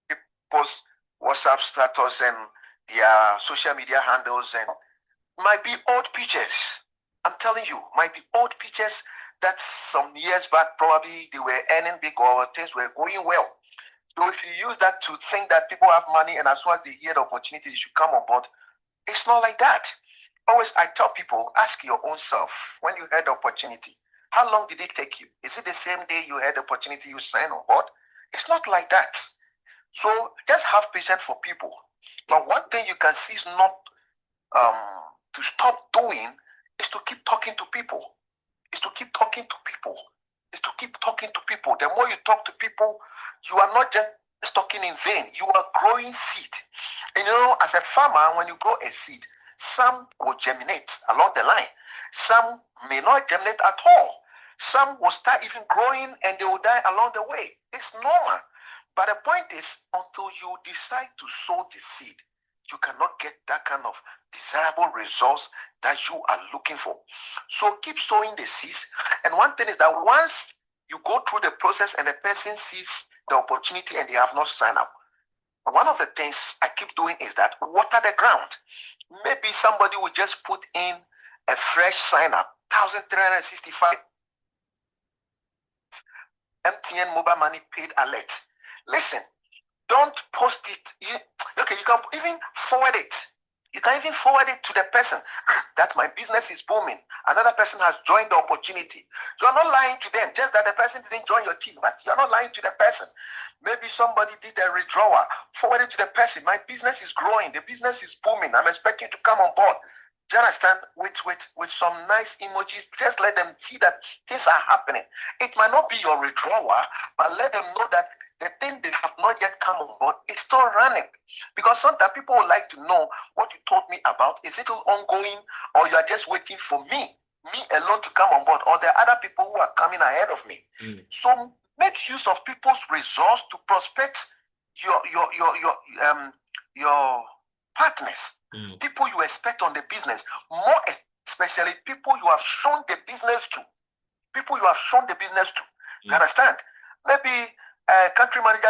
people's WhatsApp status and their social media handles, and might be old pictures. I'm telling you, might be old pictures that some years back probably they were earning big or things were going well. So if you use that to think that people have money and as soon as they hear the opportunity, they should come on board, it's not like that. Always, I tell people, ask your own self, when you had the opportunity, how long did it take you? Is it the same day you had the opportunity you signed on board? It's not like that. So just have patience for people. But one thing you can see is not to stop doing is to keep talking to people. Is to keep talking to people. Is to keep talking to people. The more you talk to people, you are not just talking in vain. You are growing seed. And you know, as a farmer, when you grow a seed, some will germinate along the line. Some may not germinate at all. Some will start even growing and they will die along the way. It's normal. But the point is, until you decide to sow the seed, you cannot get that kind of desirable results that you are looking for. So keep sowing the seeds. And one thing is that once you go through the process and the person sees the opportunity and they have not signed up, one of the things I keep doing is that water the ground. Maybe somebody will just put in a fresh sign up, 1,365 MTN mobile money paid alert. Listen, don't post it. You can even forward it. You can even forward it to the person that my business is booming. Another person has joined the opportunity. You're not lying to them, just that the person didn't join your team, but you're not lying to the person. Maybe somebody did a withdrawal. Forward it to the person. My business is growing. The business is booming. I'm expecting to come on board. Do you understand? With some nice emojis, just let them see that things are happening. It might not be your withdrawal, but let them know that the thing they have not yet come on board is still running. Because sometimes people would like to know what you told me about. Is it still ongoing, or you are just waiting for me alone to come on board, or there are other people who are coming ahead of me? So make use of people's resource to prospect your partners, people you expect on the business, more especially people you have shown the business to. People you have shown the business to. You understand? Maybe a country manager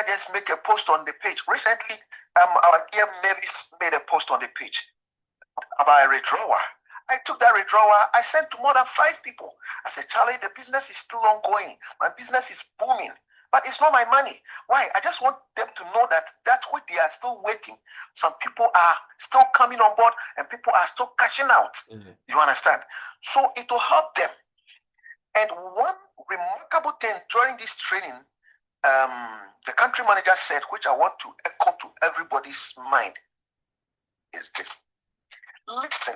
just make a post on the page. Recently, our dear Mavis made a post on the page about a withdrawal. I took that withdrawal, I sent to more than 5 people. I said, Charlie, the business is still ongoing. My business is booming, but it's not my money. Why? I just want them to know that what they are still waiting. Some people are still coming on board and people are still cashing out. You understand? So it will help them. And one remarkable thing during this training, the country manager said, which I want to echo to everybody's mind, is this. Listen,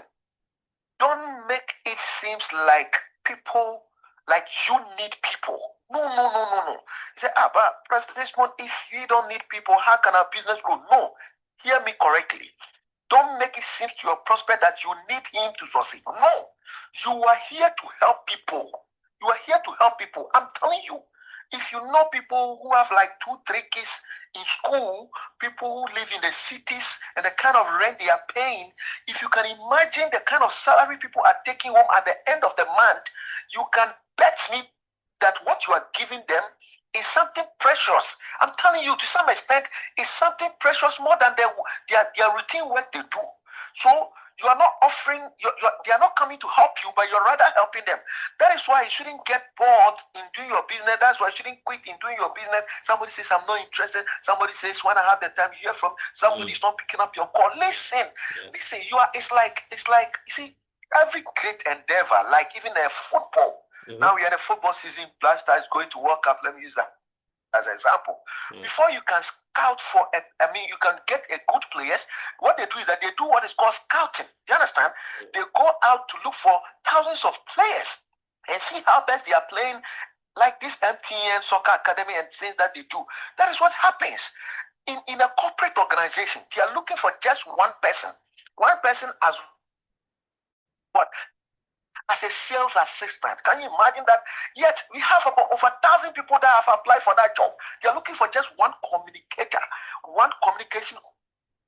don't make it seem like people, like you need people. No. You say, but President Desmond, if you don't need people, how can our business grow? No, hear me correctly. Don't make it seem to your prospect that you need him to succeed. No, you are here to help people. You are here to help people. I'm telling you, if you know people who have like 2, 3 kids in school, people who live in the cities and the kind of rent they are paying, if you can imagine the kind of salary people are taking home at the end of the month, you can bet me that what you are giving them is something precious. I'm telling you, to some extent, it's something precious more than their routine work they do. So you are not offering, they are not coming to help you, but you're rather helping them. That is why you shouldn't get bored in doing your business. That's why you shouldn't quit in doing your business. Somebody says, I'm not interested. Somebody says, when I have the time, you hear from somebody is not picking up your call. Listen, it's like, you see, every great endeavor, like even a football. Now we are in the football season, Blaster is going to World Cup. Let me use that as an example. Before you can scout for, you can get a good players. What they do is that they do what is called scouting. You understand? They go out to look for thousands of players and see how best they are playing, like this MTN Soccer Academy and things that they do. That is what happens. In a corporate organization, they are looking for just one person. One person as what? As a sales assistant. Can you imagine that? Yet we have about over 1,000 people that have applied for that job. They're looking for just one communicator, one communication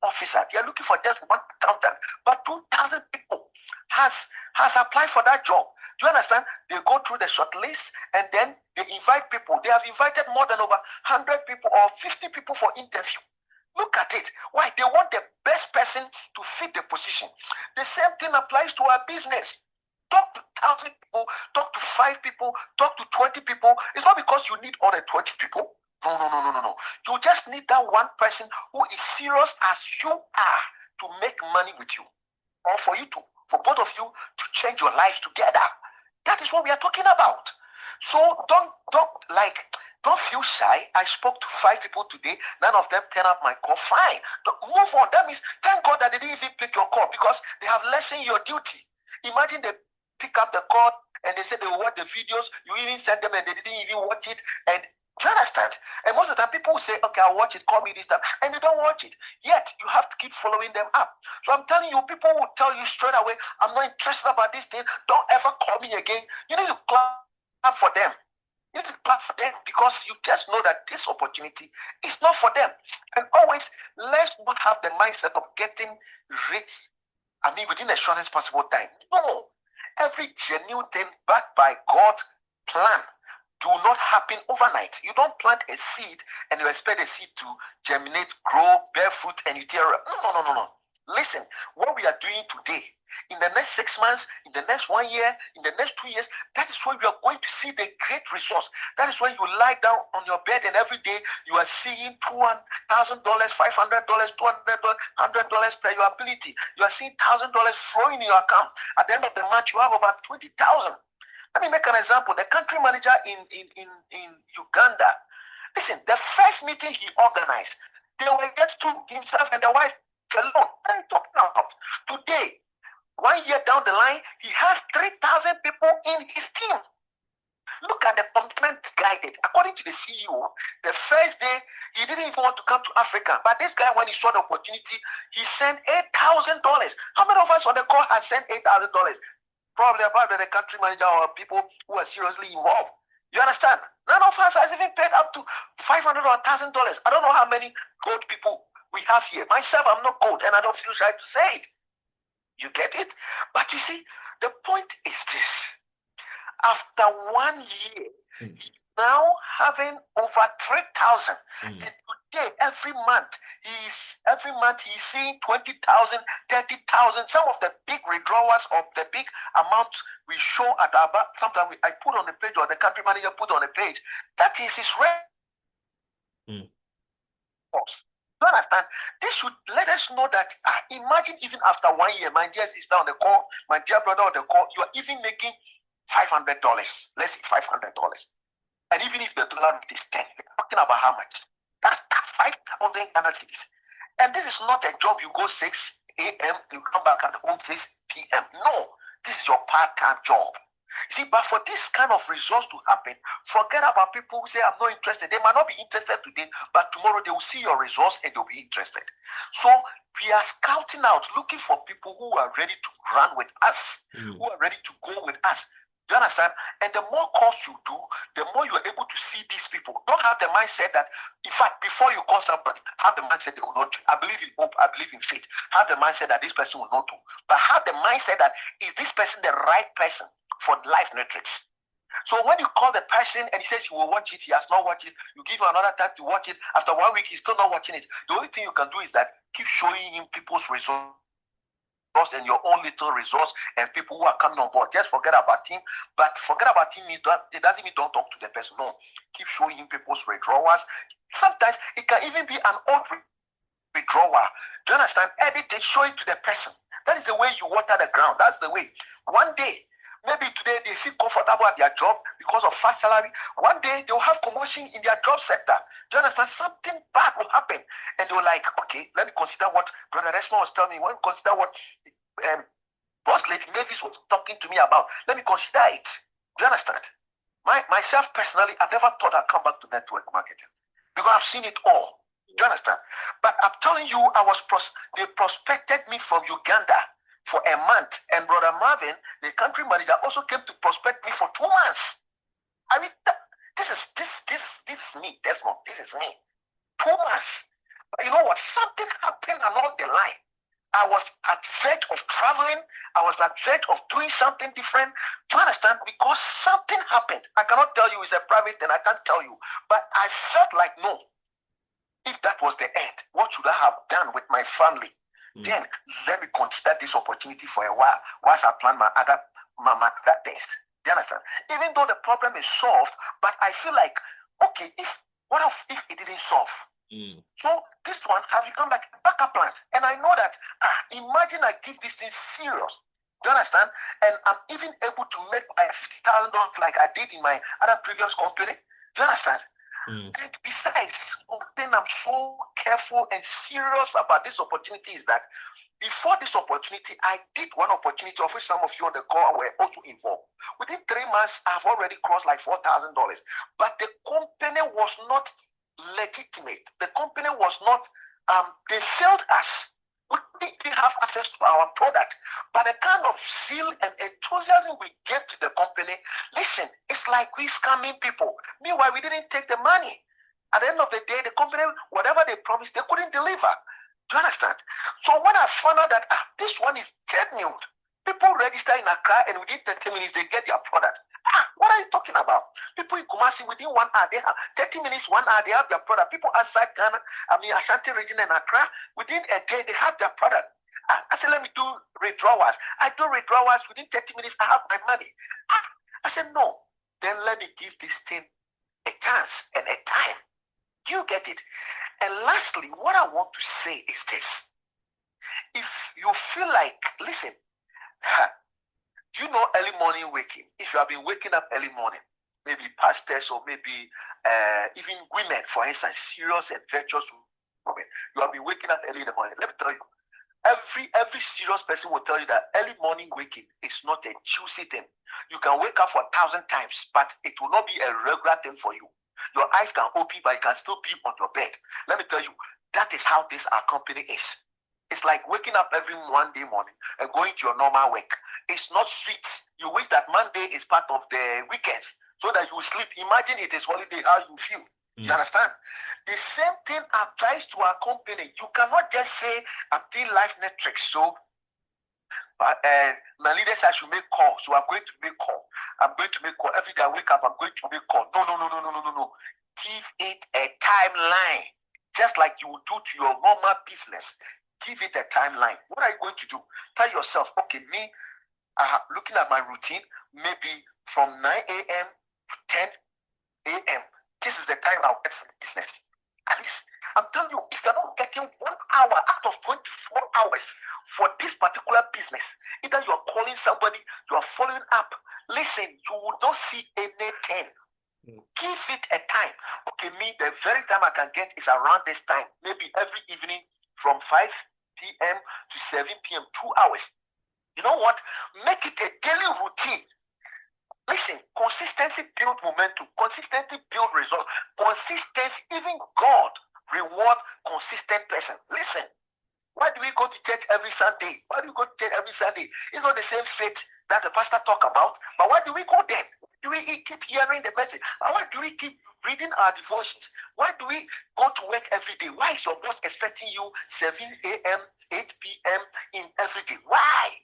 officer. They're looking for just one accountant. But 2,000 people has applied for that job. Do you understand? They go through the short list and then they invite people. They have invited more than over 100 people or 50 people for interview. Look at it. Why? They want the best person to fit the position. The same thing applies to our business. Talk to 1,000 people, talk to 5 people, talk to 20 people. It's not because you need all the 20 people. No. You just need that one person who is serious as you are to make money with you, or for both of you to change your lives together. That is what we are talking about. So don't feel shy. I spoke to 5 people today. None of them turned up my call. Fine. Move on. That means thank God that they didn't even pick your call, because they have lessened your duty. Imagine they pick up the call and they say they will watch the videos. You even send them and they didn't even watch it. And do you understand? And most of the time people will say, okay, I'll watch it, call me this time, and they don't watch it. Yet you have to keep following them up. So I'm telling you, people will tell you straight away, I'm not interested about this thing. Don't ever call me again. You need to clap for them. You need to clap for them, because you just know that this opportunity is not for them. And always, let's not have the mindset of getting rich, within the shortest possible time. No. Every genuine thing backed by God's plan do not happen overnight. You don't plant a seed and you expect the seed to germinate, grow, bear fruit, and you tear up. No. Listen, what we are doing today, in the next 6 months, in the next 1 year, in the next 2 years, that is when we are going to see the great results. That is when you lie down on your bed and every day you are seeing $200,000, $500, $200, $100 per your ability. You are seeing $1,000 flowing in your account. At the end of the month, you have about 20,000. Let me make an example. The country manager in Uganda, listen, the first meeting he organized, they were just to himself and the wife alone. What are you talking about? Today, 1 year down the line, he has 3,000 people in his team. Look at the commitment guy did. According to the CEO, the first day, he didn't even want to come to Africa. But this guy, when he saw the opportunity, he sent $8,000. How many of us on the call have sent $8,000? Probably about the country manager or people who are seriously involved. You understand? None of us has even paid up to $500 or $1,000. I don't know how many gold people we have here. Myself, I'm not gold, and I don't feel shy to say it. You get it? But you see, the point is this. After 1 year, he's now having over 3,000. And today, every month he's seeing 20,000, 30,000. Some of the big withdrawals of the big amounts we show at our back. Sometimes I put on the page, or the country manager put on the page. That is his rate. You understand? This should let us know that, imagine even after 1 year, my dear sister on the call, my dear brother on the call, you are even making $500. Let's say $500. And even if the dollar is 10, we're talking about how much? That's 5,000 Ghana cedis. And this is not a job you go 6 a.m., you come back at home 6 p.m. No, this is your part-time job. See, but for this kind of results to happen, forget about people who say, I'm not interested. They might not be interested today, but tomorrow they will see your results and they'll be interested. So we are scouting out, looking for people who are ready to run with us, who are ready to go with us. Do you understand? And the more calls you do, the more you are able to see these people. Don't have the mindset that, in fact, before you call somebody, have the mindset they will not do. I believe in hope, I believe in faith. Have the mindset that this person will not do. But have the mindset that, is this person the right person for Life Nutrics? So when you call the person and he says he will watch it, he has not watched it, you give him another time to watch it. After 1 week, he's still not watching it. The only thing you can do is that keep showing him people's results and your own little resource and people who are coming on board. Just forget about him. But forget about him means that it doesn't mean don't talk to the person. No, keep showing him people's withdrawals. Sometimes it can even be an old withdrawal. Do you understand? Edit it, show it to the person. That is the way you water the ground. That's the way. One day, maybe today they feel comfortable at their job because of fast salary. One day they'll have promotion in their job sector. Do you understand? Something bad will happen. And they're like, okay, let me consider what Brother Desmond was telling me. Let me consider what Boss Lady Mavis was talking to me about. Let me consider it. Do you understand? Myself personally, I never thought I'd come back to network marketing because I've seen it all. Do you understand? But I'm telling you, they prospected me from Uganda for a month. And Brother Marvin, the country manager, also came to prospect me for 2 months. I mean, this is me, Desmond. This is me. 2 months. But you know what? Something happened along the line. I was at verge of traveling. I was at verge of doing something different. Do you understand? Because something happened. I cannot tell you, it's a private thing. I can't tell you. But I felt like, no, if that was the end, what should I have done with my family? Then let me consider this opportunity for a while whilst I plan my other things. Do you understand? Even though the problem is solved, but I feel like, okay, what if it didn't solve? So this one has become like a backup plan. And I know that, imagine I give this thing serious. Do you understand? And I'm even able to make my $50,000 like I did in my other previous company. Do you understand? And besides, one thing I'm so careful and serious about this opportunity is that before this opportunity, I did one opportunity of which some of you on the call were also involved. Within 3 months, I've already crossed like $4,000. But the company was not legitimate. The company was not, they failed us. We didn't have access to our product. But the kind of zeal and enthusiasm we gave to the company, listen, it's like we scamming people. Meanwhile, we didn't take the money. At the end of the day, the company, whatever they promised, they couldn't deliver. Do you understand? So when I found out that this one is genuine, people register in Accra and within 30 minutes, they get their product. What are you talking about? People in Kumasi, within 1 hour, they have 30 minutes, 1 hour, they have their product. People outside Ghana, Ashanti region and Accra, within a day, they have their product. I said, let me do withdrawals. I do withdrawals within 30 minutes, I have my money. I said, no, then let me give this thing a chance and a time. Do you get it? And lastly, what I want to say is this. If you feel like, listen, do you know early morning waking? If you have been waking up early morning, maybe pastors or maybe even women, for instance, serious and virtuous women, you have been waking up early in the morning. Let me tell you, every serious person will tell you that early morning waking is not a juicy thing. You can wake up for 1,000 times, but it will not be a regular thing for you. Your eyes can open, but you can still be on your bed. Let me tell you, that is how this our company is. It's like waking up every Monday morning and going to your normal work. It's not sweet. You wish that Monday is part of the weekends so that you sleep. Imagine it is holiday, how you feel. You understand? The same thing applies to our company. You cannot just say, I'm doing Life Nutrics, so my leaders, I should make calls, so I'm going to make call. I'm going to make call. Every day I wake up, I'm going to make call. No. Give it a timeline. Just like you would do to your normal business. Give it a timeline. What are you going to do? Tell yourself, okay, me, looking at my routine, maybe from 9 a.m. to 10 a.m. This is the time I'll get for the business. At least, I'm telling you, if you're not getting 1 hour out of 24 hours for this particular business, either you're calling somebody, you're following up, listen, you will not see anything. Give it a time. Okay, me, the very time I can get is around this time, maybe every evening from 5 p.m. to 7 p.m., 2 hours. You know what? Make it a daily routine. Listen, consistency build momentum, consistency build results, consistency, even God reward consistent person. Listen, why do we go to church every Sunday? Why do we go to church every Sunday? It's not the same faith that the pastor talk about, but why do we go then? Why do we keep hearing the message? Why do we keep reading our devotions? Why do we go to work every day? Why is your boss expecting you 7 a.m., 8 p.m. in every day? Why?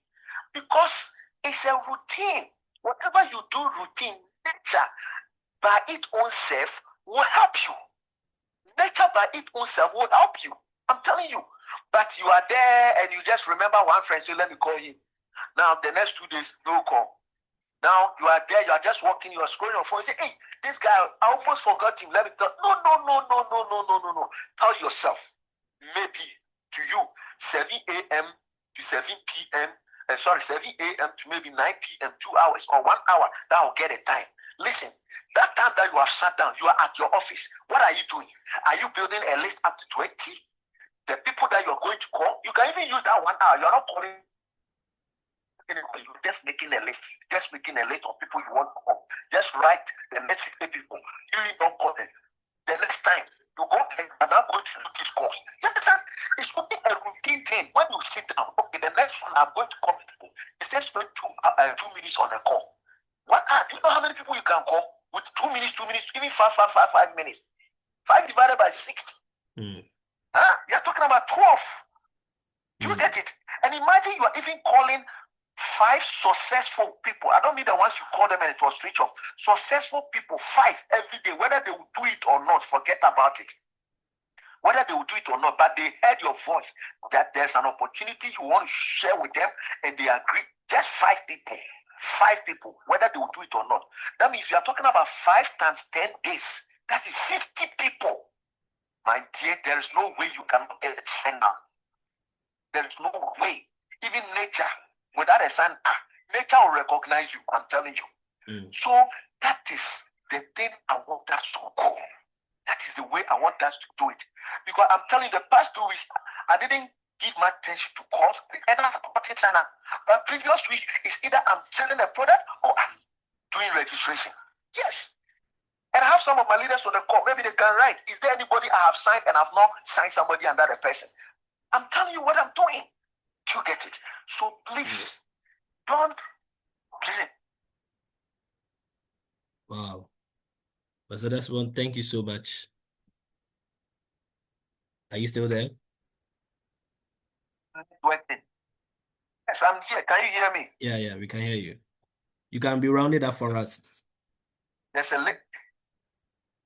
Because it's a routine. Whatever you do routine, nature by its own self will help you. Nature by its own self will help you. I'm telling you. But you are there and you just remember one friend, say, let me call him. Now, the next 2 days, no call. Now, you are there, you are just walking, you are scrolling your phone, you say, hey, this guy, I almost forgot him. Let me tell. No. Tell yourself, maybe to you, 7 a.m. to 7 p.m., 7 a.m. to maybe 9 p.m., 2 hours or 1 hour, that will get a time. Listen, that time that you have sat down, you are at your office. What are you doing? Are you building a list up to 20? The people that you're going to call, you can even use that 1 hour. You're not calling anybody. You're just making a list. Just making a list of people you want to call. Just write the next 50 people. You don't call them. The next time you go there, and I'm going to do this course. You understand? It's only a routine again, when you sit down, okay, the next one I'm going to call people. Instead, spend 2 minutes on a call. Do you know how many people you can call with 2 minutes, even five minutes? 5 divided by 60. You're talking about 12. Do you get it? And imagine you are even calling 5 successful people. I don't mean the ones you call them and it was switch off. Successful people, 5 every day, whether they will do it or not, forget about it. Whether they will do it or not, but they heard your voice that there's an opportunity you want to share with them and they agree. Just 5 people. 5 people, whether they will do it or not. That means we are talking about 5 times 10 days. That is 50 people. My dear, there is no way you cannot get a sign now. There is no way. Even nature, without a sign, nature will recognize you. I'm telling you. So that is the thing I want us to go. That is the way I want us to do it. Because I'm telling you, the past 2 weeks, I didn't give my attention to calls. And I've got it now. But previous week is either I'm selling a product or I'm doing registration. Yes. And I have some of my leaders on the call. Maybe they can write, is there anybody I have signed and I've not signed somebody under the person? I'm telling you what I'm doing. Do you get it? So please, don't play. Wow. Pastor Desmond, thank you so much. Are you still there? Yes, I'm here. Can you hear me? Yeah, we can hear you. You can be rounded up for us. There's a link.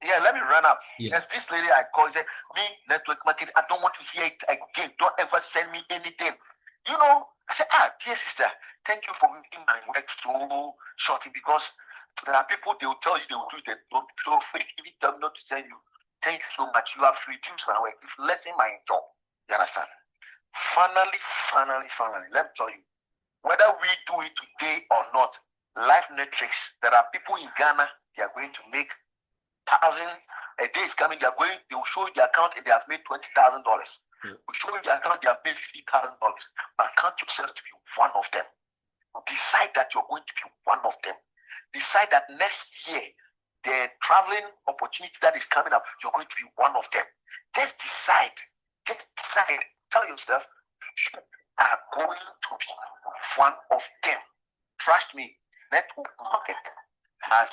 Yeah, let me run up. Yeah. There's this lady I call, said, me, network marketing, I don't want to hear it again. Don't ever send me anything. You know, I said, dear sister, thank you for making my work so shorty, because there are people, they will tell you they will do it. Don't so fake. If you tell me not to send you, thank you so much. You have reduced my work. You've lessened my job. You understand? Finally, let me tell you, whether we do it today or not, Life Nutrics, there are people in Ghana, they are going to make 1,000 a day is coming. They will show you the account and they have made $20,000. Will show you the account, they have made $50,000. But count yourself to be one of them. Decide that you're going to be one of them. Decide that next year, the traveling opportunity that is coming up, you're going to be one of them. Just decide. Tell yourself, you are going to be one of them. Trust me, network market has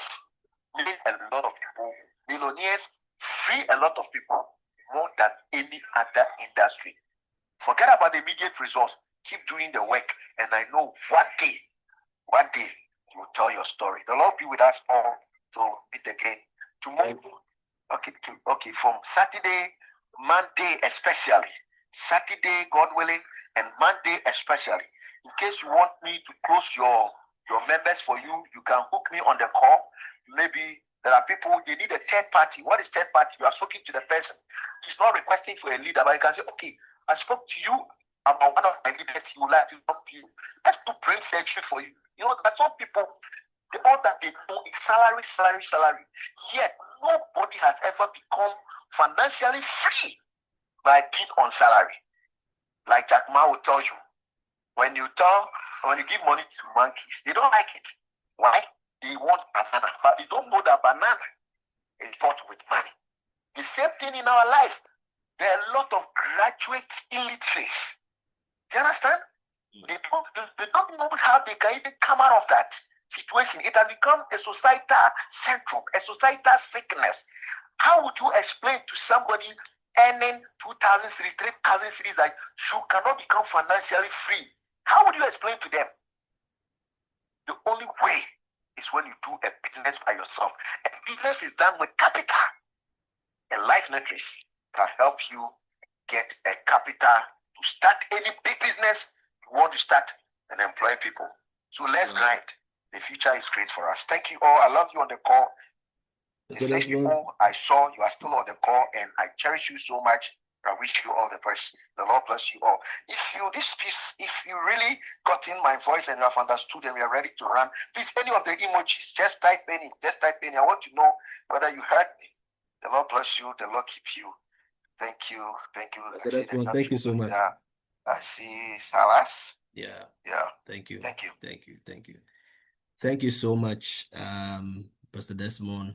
made a lot of people millionaires, free a lot of people more than any other industry. Forget about the immediate results. Keep doing the work, and I know one day you will tell your story. The Lord be with us all. So meet again tomorrow. Okay, from Saturday, Monday especially. Saturday, God willing, and Monday especially. In case you want me to close your members for you, you can hook me on the call. Maybe there are people, they need a third party. What is third party? You are speaking to the person. He's not requesting for a leader, but you can say, okay, I spoke to you about one of my leaders. He would like to talk to you. Let's do brain section for you. You know, there are some people, all that they do is salary. Yet, nobody has ever become financially free by being on salary. Like Jack Ma will tell you, when you give money to monkeys, they don't like it. Why? They want banana, but they don't know that banana is bought with money. The same thing in our life. There are a lot of graduate illiterates. Do you understand? They don't know how they can even come out of that situation. It has become a societal syndrome, a societal sickness. How would you explain to somebody earning 2,000 cities, 3,000 cities that you cannot become financially free? How would you explain to them? The only way is when you do a business by yourself. And business is done with capital. And Life Nutrics can help you get a capital to start any big business you want to start and employ people. So let's grind. The future is great for us. Thank you all. I love you on the call. The same people I saw, you are still on the call, and I cherish you so much. I wish you all the best. The Lord bless you all. If you really got in my voice and you have understood and we are ready to run, please, any of the emojis, just type any. I want to know whether you heard me. The Lord bless you. The Lord keep you. Thank you. Thank you so much. Yeah. I see Salas. Yeah. Thank you. Thank you so much, Pastor Desmond.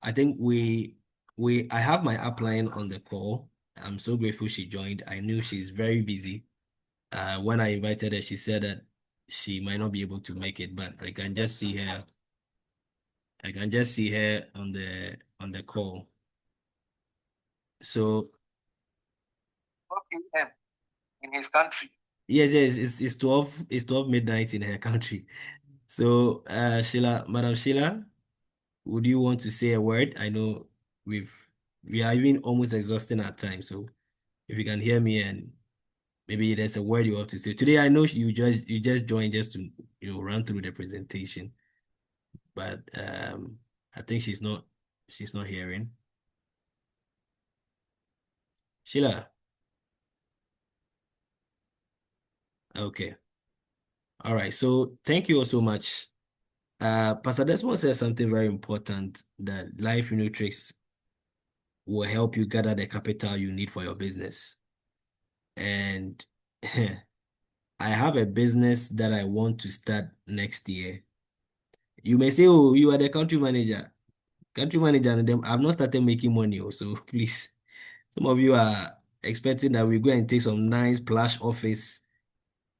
I think I have my upline on the call. I'm so grateful she joined. I knew she's very busy. When I invited her, she said that she might not be able to make it, but I can just see her. I can just see her on the call. So 12 a.m. in his country. yes, yes, it's 12 midnight in her country. So Sheila, Madam Sheila, would you want to say a word? I know we've we are even almost exhausting our time. So if you can hear me and maybe there's a word you have to say. Today I know you just joined just to run through the presentation, but I think she's not hearing. Sheila, okay. All right. So thank you all so much. Pastor Desmond said something very important that Life Nutrics will help you gather the capital you need for your business. And I have a business that I want to start next year. You may say, oh, you are the country manager. Country manager, and them, I've not started making money. Also, please. Some of you are expecting that we go and take some nice plush office,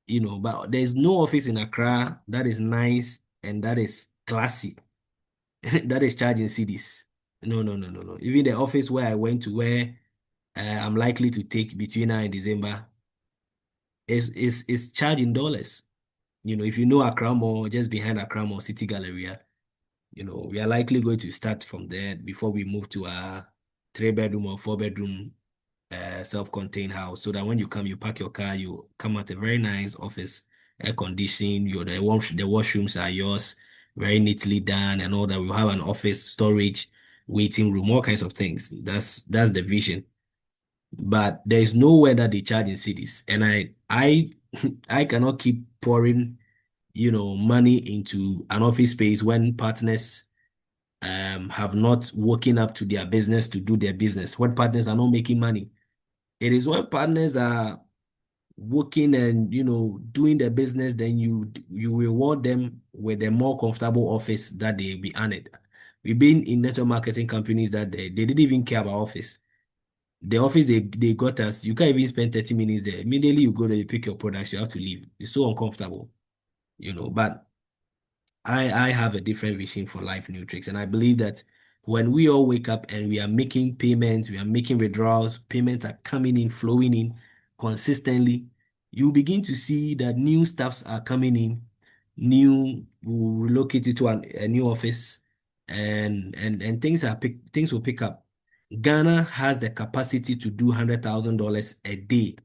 but there's no office in Accra that is nice and that is classy, that is charging cities. No, no, no, no, no. Even the office where I went to, where I'm likely to take between now and December, is charging dollars. If you know Accra Mall, just behind Accra Mall City Galleria, we are likely going to start from there before we move to a 3 bedroom or 4 bedroom self-contained house, so that when you come, you park your car, you come at a very nice office, air conditioned, the washrooms are yours, very neatly done and all that. We'll have an office, storage, waiting room, all kinds of things. That's the vision. But there's nowhere that they charge in cities. And I I cannot keep pouring, money into an office space when partners have not woken up to their business to do their business, when partners are not making money. It is when partners are working and doing the business, then you reward them with a more comfortable office that they be earned. We've been in network marketing companies that they didn't even care about office. The office they got us, you can't even spend 30 minutes there. Immediately you go there, you pick your products, you have to leave. It's so uncomfortable, but I have a different vision for Life Nutrics, and I believe that when we all wake up and we are making payments, we are making withdrawals, payments are coming in, flowing in consistently, you begin to see that new staffs are coming in, will relocate you to a new office, and things will pick up. Ghana has the capacity to do $100,000 a day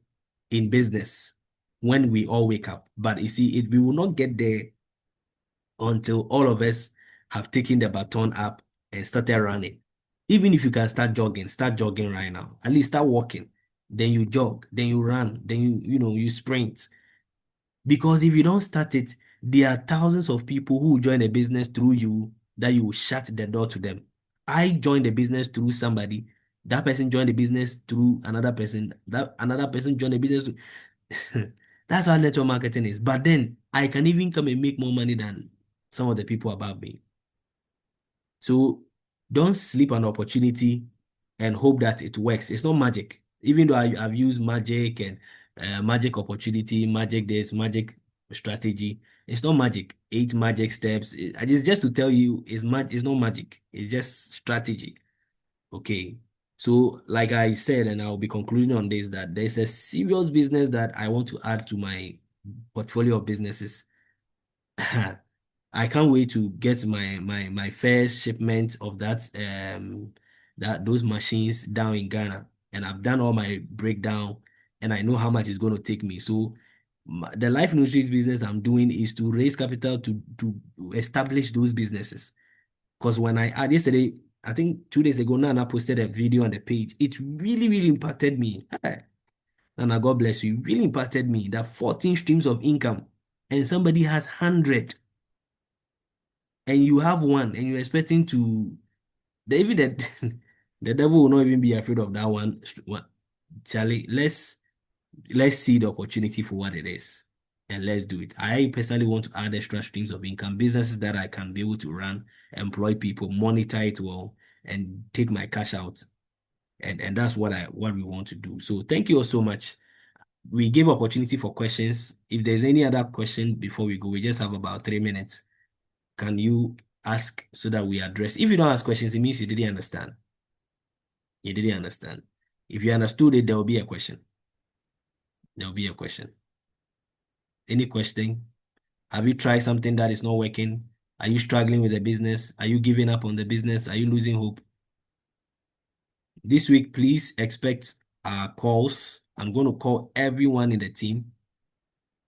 in business when we all wake up, but you see, we will not get there until all of us have taken the baton up and started running. Even if you can start jogging right now. At least start walking. Then you jog, then you run, then you sprint. Because if you don't start it, there are thousands of people who will join a business through you that you will shut the door to them. I joined the business through somebody. That person joined the business through another person. That another person joined the business through. That's how network marketing is. But then I can even come and make more money than some of the people above me. So don't sleep on opportunity and hope that it works. It's not magic. Even though I've used magic and magic opportunity, magic this, magic strategy, it's not magic. 8 magic steps. It's just to tell you, it's not magic. It's just strategy. Okay. So, like I said, and I'll be concluding on this, that there's a serious business that I want to add to my portfolio of businesses. I can't wait to get my first shipment of those machines down in Ghana. And I've done all my breakdown and I know how much it's going to take me. So the Life Nutrition business I'm doing is to raise capital to establish those businesses. Because when I had yesterday, I think 2 days ago, Nana posted a video on the page. It really, really impacted me. Hey, Nana, God bless you. It really impacted me that 14 streams of income and somebody has 100 and you have one and you're expecting to even the devil will not even be afraid of that one. Charlie, let's see the opportunity for what it is and let's do it. I personally want to add extra streams of income, businesses that I can be able to run, employ people, monitor it well, and take my cash out. And that's what we want to do. So thank you all so much. We give opportunity for questions. If there's any other question before we go, we just have about 3 minutes. Can you ask so that we address? If you don't ask questions, it means you didn't understand. You didn't understand. If you understood it, there will be a question. There will be a question. Any question? Have you tried something that is not working? Are you struggling with the business? Are you giving up on the business? Are you losing hope? This week, please expect our calls. I'm going to call everyone in the team.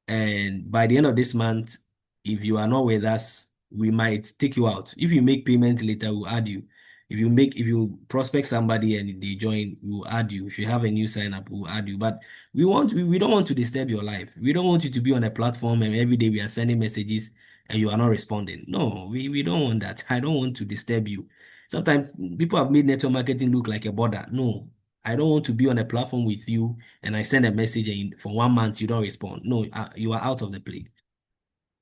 And by the end of this month, if you are not with us, we might take you out. If you make payment later, we'll add you. If you prospect somebody and they join, we'll add you. If you have a new sign up, we'll add you. But we don't want to disturb your life. We don't want you to be on a platform and every day we are sending messages and you are not responding. No, we don't want that. I don't want to disturb you. Sometimes people have made network marketing look like a border. No, I don't want to be on a platform with you and I send a message and for 1 month you don't respond. No, you are out of the play.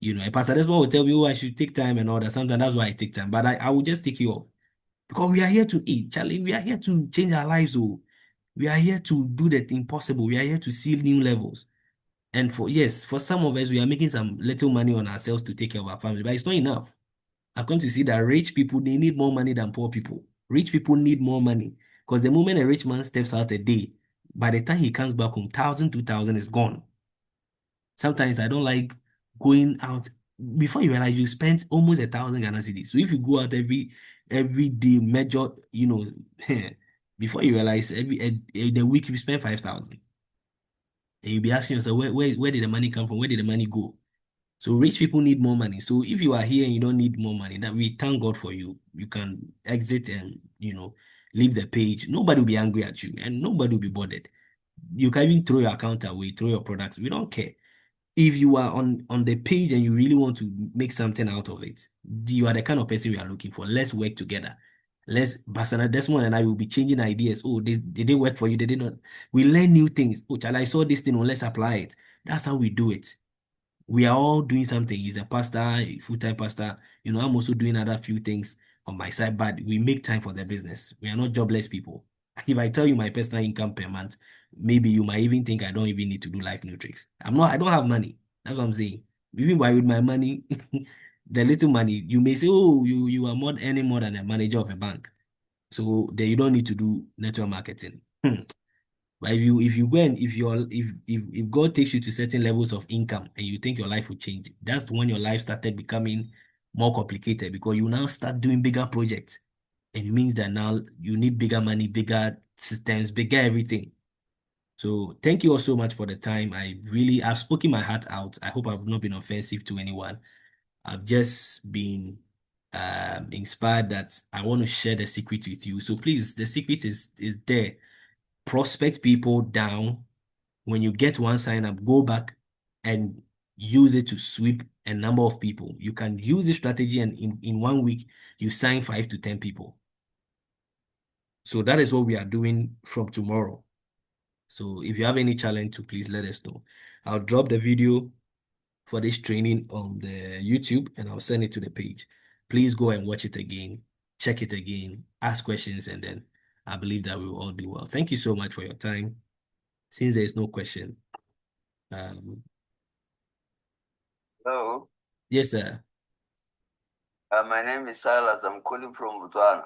A pastor this one will tell me, oh, I should take time and all that. Sometimes that's why I take time. But I will just take you off. Because we are here to eat, Charlie. We are here to change our lives. Oh, we are here to do the impossible. We are here to see new levels. And for some of us, we are making some little money on ourselves to take care of our family, but it's not enough. I've come to see that rich people, they need more money than poor people. Rich people need more money because the moment a rich man steps out a day, by the time he comes back home, 1,000, 2,000 is gone. Sometimes I don't like going out. Before you realize you spent almost 1,000 Ghana cedis. So if you go out every day, major, before you realize the week you spend 5,000. And you'll be asking yourself, where did the money come from? Where did the money go? So rich people need more money. So if you are here and you don't need more money, that we thank God for you. You can exit and leave the page. Nobody will be angry at you and nobody will be bothered. You can even throw your account away, throw your products. We don't care. If you are on the page and you really want to make something out of it, you are the kind of person we are looking for. Let's work together. Basana Desmond and I will be changing ideas. Oh, they work for you? They did not. We learn new things. Oh, child, I saw this thing. Oh, let's apply it. That's how we do it. We are all doing something. He's a pastor, a full-time pastor. I'm also doing other few things on my side, but we make time for the business. We are not jobless people. If I tell you my personal income per month, maybe you might even think I don't even need to do Life Nutrics. I don't have money. That's what I'm saying. Even with my money, the little money, you may say, oh, you are more earning more than a manager of a bank. So then you don't need to do network marketing. But if you go and if God takes you to certain levels of income and you think your life will change, that's when your life started becoming more complicated because you now start doing bigger projects. And it means that now you need bigger money, bigger systems, bigger everything. So thank you all so much for the time. I've spoken my heart out. I hope I've not been offensive to anyone. I've just been inspired that I want to share the secret with you. So please, the secret is there. Prospect people down. When you get one sign up, go back and use it to sweep a number of people. You can use this strategy and in 1 week, you sign 5 to 10 people. So that is what we are doing from tomorrow. So if you have any challenge, please let us know. I'll drop the video for this training on the YouTube and I'll send it to the page. Please go and watch it again, check it again, ask questions, and then I believe that we will all do well. Thank you so much for your time. Since there is no question, um, Hello. yes, sir. My name is Silas. I'm calling from Botswana.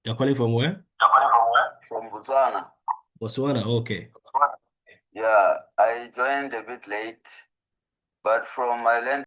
You're calling from where? You're calling from where? From Botswana. Botswana. Okay. Yeah, I joined a bit late, but from my land.